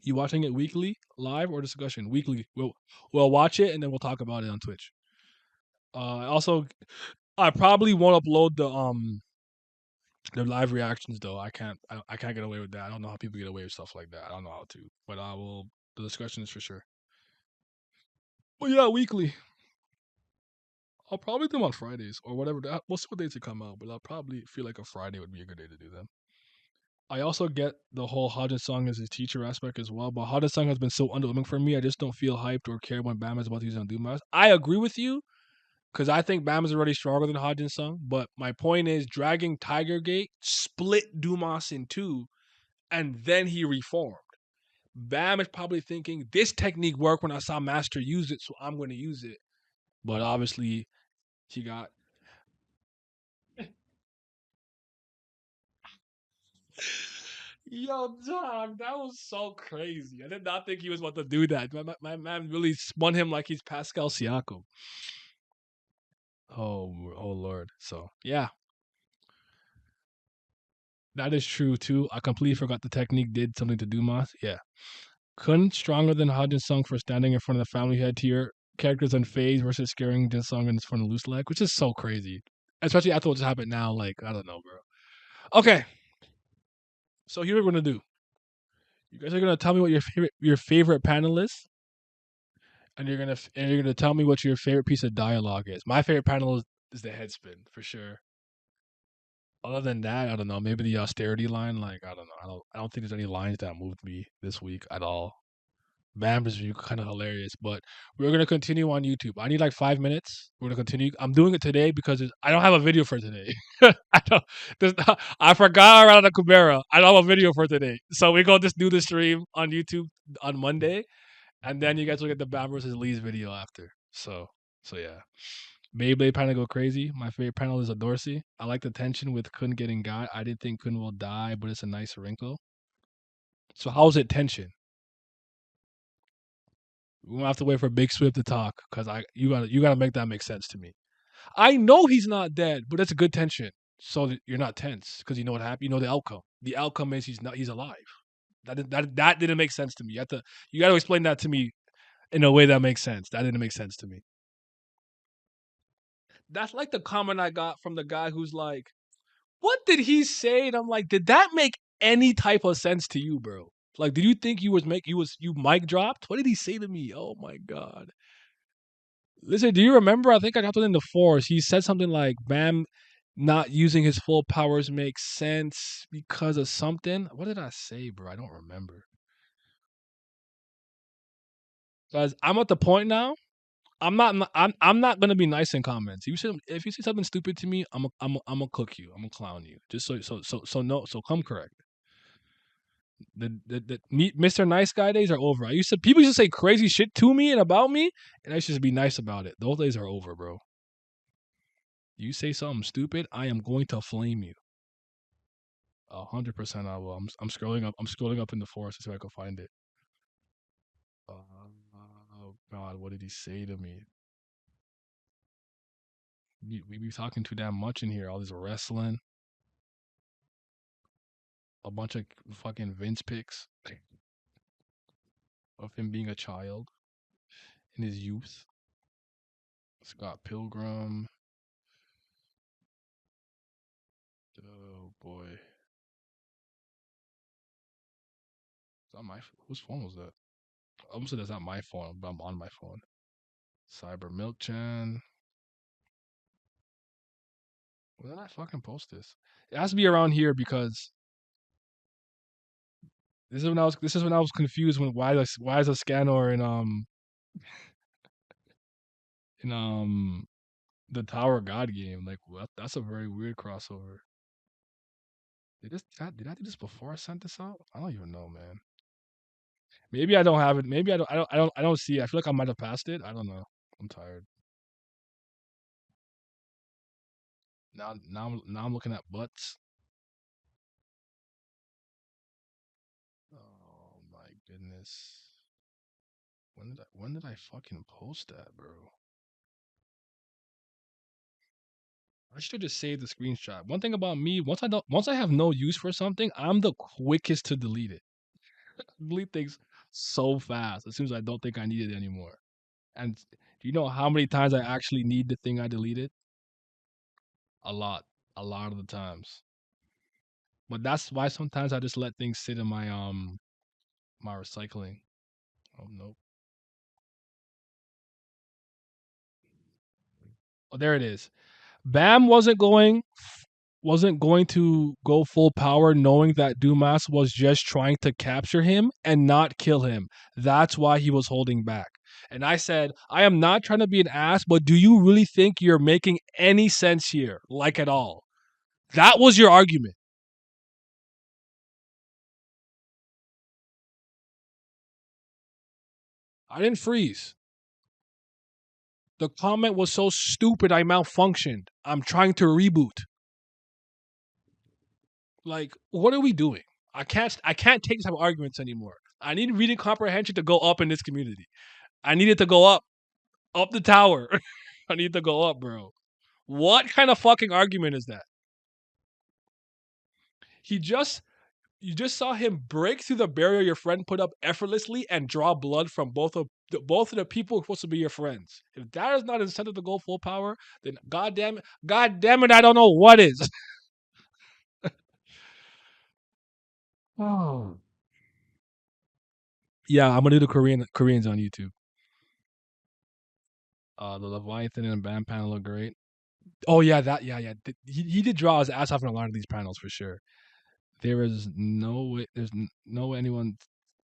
You watching it weekly, live or discussion? Weekly. We'll watch it and then we'll talk about it on Twitch. Also, I probably won't upload the live reactions though. I can't get away with that. I don't know how people get away with stuff like that. I don't know how to, but I will. The discussion is for sure. But yeah, weekly. I'll probably do them on Fridays or whatever. We'll see what days they come out, but I'll probably feel like a Friday would be a good day to do them. I also get the whole Hodges song as his teacher aspect as well, but Hodges song has been so underwhelming for me. I just don't feel hyped or care when Bam is about to use on Dumas. I agree with you because I think Bam is already stronger than Hodges song, but my point is dragging Tiger Gate split Dumas in two, and then he reformed. Bam is probably thinking this technique worked when I saw Master use it, so I'm going to use it. But obviously, he got. Yo, dog, that was so crazy. I did not think he was about to do that. My man really spun him like he's Pascal Siakam. Oh Lord. So yeah, that is true too. I completely forgot the technique did something to Dumas. Yeah, Kun stronger than Hajin Sung for standing in front of the family head tier characters on phase versus scaring Jin Sung in front of loose leg, which is so crazy. Especially after what just happened now. Like I don't know, bro. Okay, so here we're gonna do. You guys are gonna tell me what your favorite panel is, and you're gonna tell me what your favorite piece of dialogue is. My favorite panel is the head spin for sure. Other than that, I don't know. Maybe the austerity line. Like I don't know. I don't think there's any lines that moved me this week at all. Bam's review kind of hilarious, but we're gonna continue on YouTube. I need like 5 minutes. We're gonna continue. I'm doing it today because I don't have a video for today. I don't. I forgot around the Kubera. I don't have a video for today, so we're gonna just do the stream on YouTube on Monday, and then you guys will get the Bam versus Lee's video after. So yeah. Beyblade panel go crazy. My favorite panel is a Dorsey. I like the tension with Kun getting got. I didn't think Kun will die, but it's a nice wrinkle. So how's it tension? We gonna have to wait for Big Swift to talk because you gotta make that make sense to me. I know he's not dead, but it's a good tension. So that you're not tense because you know what happened. You know the outcome. The outcome is he's alive. That didn't make sense to me. You got to explain that to me in a way that makes sense. That didn't make sense to me. That's like the comment I got from the guy who's like, "What did he say?" And I'm like, "Did that make any type of sense to you, bro? Like, did you think you mic dropped? What did he say to me? Oh my god." Listen, do you remember? I think I got it in the force. He said something like, "Bam, not using his full powers makes sense because of something." What did I say, bro? I don't remember. Guys, I'm at the point now. I'm not gonna be nice in comments. If you say something stupid to me, I'm gonna cook you. I'm gonna clown you. Just so no so come correct. The Mr. Nice Guy days are over. People used to say crazy shit to me and about me, and I should just be nice about it. Those days are over, bro. You say something stupid, I am going to flame you. 100% I will. I'm scrolling up. I'm scrolling up in the forest to see if I can find it. Oh God, what did he say to me? We be talking too damn much in here. All this wrestling, a bunch of fucking Vince pics of him being a child in his youth. Scott Pilgrim. Oh boy, is that my whose phone was that? I almost said that's not my phone, but I'm on my phone. Cyber Milk Chan. When did I fucking post this? It has to be around here because this is when I was confused when why is a Scanor in the Tower God game. Like what? That's a very weird crossover. Did I do this before I sent this out? I don't even know, man. Maybe I don't have it. Maybe I don't see it. I feel like I might have passed it. I don't know. I'm tired. Now I'm looking at butts. Oh my goodness. When did I fucking post that, bro? I should just save the screenshot. One thing about me, once I have no use for something, I'm the quickest to delete it. Delete things so fast as soon as I don't think I need it anymore. And do you know how many times I actually need the thing I deleted? A lot. A lot of the times. But that's why sometimes I just let things sit in my recycling. Oh no. Oh, there it is. Bam wasn't going to go full power knowing that Dumas was just trying to capture him and not kill him. That's why he was holding back. And I said, I am not trying to be an ass, but do you really think you're making any sense here? Like at all? That was your argument. I didn't freeze. The comment was so stupid I malfunctioned. I'm trying to reboot. Like, what are we doing? I can't take these type of arguments anymore. I need reading comprehension to go up in this community. I need it to go up the tower. I need to go up, bro. What kind of fucking argument is that? He just you just saw him break through the barrier your friend put up effortlessly and draw blood from both of the people who are supposed to be your friends. If that is not incentive to go full power, then god damn it, I don't know what is. Oh. Yeah, I'm gonna do the Koreans on YouTube. The Leviathan and Bam panel look great. Oh yeah, yeah. He did draw his ass off in a lot of these panels for sure. There is no way. No way anyone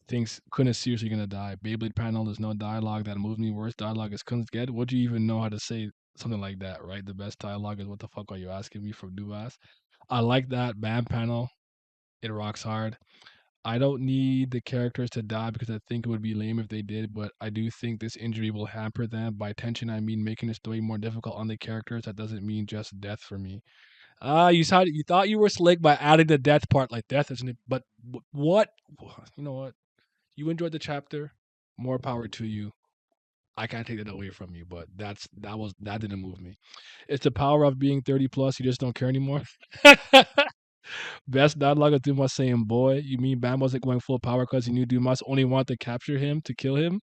thinks Kun is seriously gonna die. Beyblade panel. There's no dialogue that moves me. Worst dialogue is Kun's get. Would you even know how to say something like that? Right. The best dialogue is what the fuck are you asking me from Dumas? I like that Bam panel. It rocks hard. I don't need the characters to die because I think it would be lame if they did, but I do think this injury will hamper them. By tension, I mean making the story more difficult on the characters. That doesn't mean just death for me. You thought you were slick by adding the death part, like death isn't. But what? You know what? You enjoyed the chapter. More power to you. I can't take that away from you, but that didn't move me. It's the power of being 30 plus. You just don't care anymore. Best dialogue of Dumas saying, "Boy, you mean Bam wasn't going full power because he knew Dumas only wanted to capture him to kill him?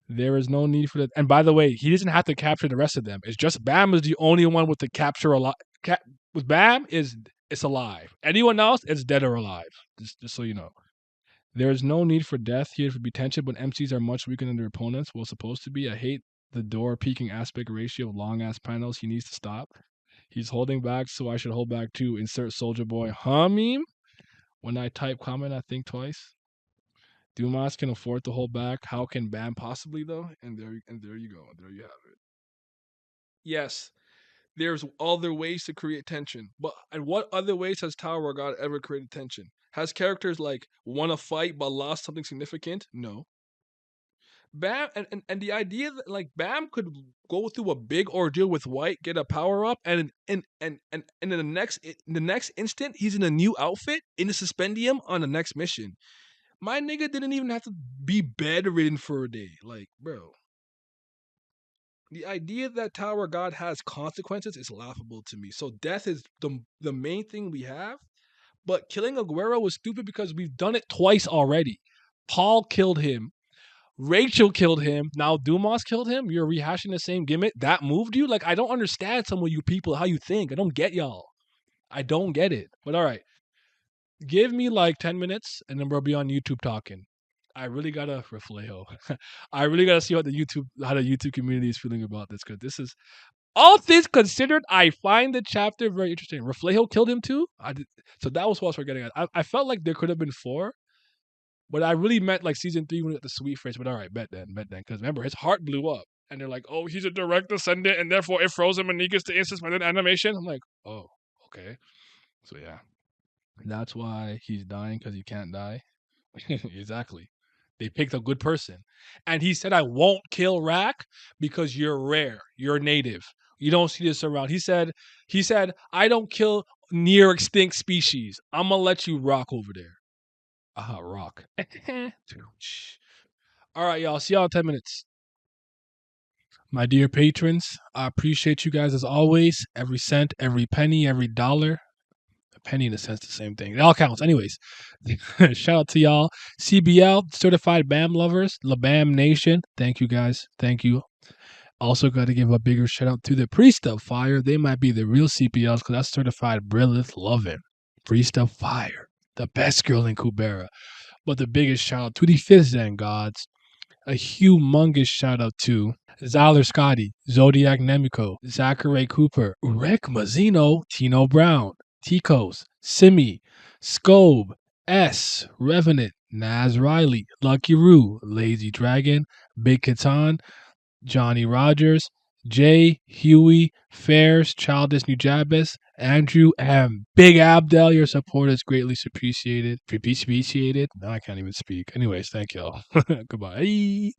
There is no need for that." And by the way, he doesn't have to capture the rest of them. It's just Bam is the only one with the capture a lot. With Bam is it's alive. Anyone else is dead or alive. Just so you know. There is no need for death here to be tension, but MCs are much weaker than their opponents. Well, supposed to be. I hate the door peaking aspect ratio of long ass panels. He needs to stop. He's holding back, so I should hold back too. Insert Soldier Boy. Huh, meme? When I type comment, I think twice. Dumas can afford to hold back. How can Bam possibly though? And there you go. There you have it. Yes, there's other ways to create tension. But and what other ways has Tower God ever created tension? Has characters like won a fight but lost something significant? No. Bam and the idea that like Bam could go through a big ordeal with White, get a power up, and in the next instant he's in a new outfit in the suspendium on the next mission. My nigga didn't even have to be bedridden for a day. Like, bro, the idea that Tower God has consequences is laughable to me. So death is the main thing we have. But killing Aguero was stupid because we've done it twice already. Paul killed him. Rachel killed him. Now Dumas killed him. You're rehashing the same gimmick. That moved you? Like, I don't understand some of you people, how you think. I don't get y'all. I don't get it. But all right. Give me like 10 minutes and then we'll be on YouTube talking. I really gotta Reflejo. I really gotta see what how the YouTube community is feeling about this, because this is all things considered. I find the chapter very interesting. Reflejo killed him too. So that was what I was forgetting. I felt like there could have been four, but I really meant like season 3 when it the sweet face. But all right, bet then. Because remember, his heart blew up, and they're like, "Oh, he's a direct descendant, and therefore it froze him and he gets to suspended animation." I'm like, "Oh, okay." So yeah, that's why he's dying, because he can't die. Exactly. They picked a good person, and he said, "I won't kill Rack because you're rare. You're native. You don't see this around." He said, "I don't kill near extinct species. I'm gonna let you rock over there." Rock. All right, y'all. See y'all in 10 minutes. My dear patrons, I appreciate you guys as always. Every cent, every penny, every dollar. A penny in a sense, the same thing. It all counts. Anyways, shout out to y'all. CBL, Certified BAM Lovers, La BAM Nation. Thank you guys. Thank you. Also got to give a bigger shout out to the Priest of Fire. They might be the real CPLs because that's Certified Brilliant Loving. Priest of Fire. The best girl in Kubera. But the biggest shout out to the Fifth Zen Gods. A humongous shout out to Zyler Scotty, Zodiac Nemiko, Zachary Cooper, Rick Mazzino, Tino Brown, Ticos, Simi, Scobe, S, Revenant, Naz Riley, Lucky Roo, Lazy Dragon, Big Catan, Johnny Rogers, Jay, Huey, Fairs, Childish Nujabes, Andrew, and Big Abdel. Your support is greatly appreciated. Appreciated. No, I can't even speak. Anyways, thank y'all. Goodbye.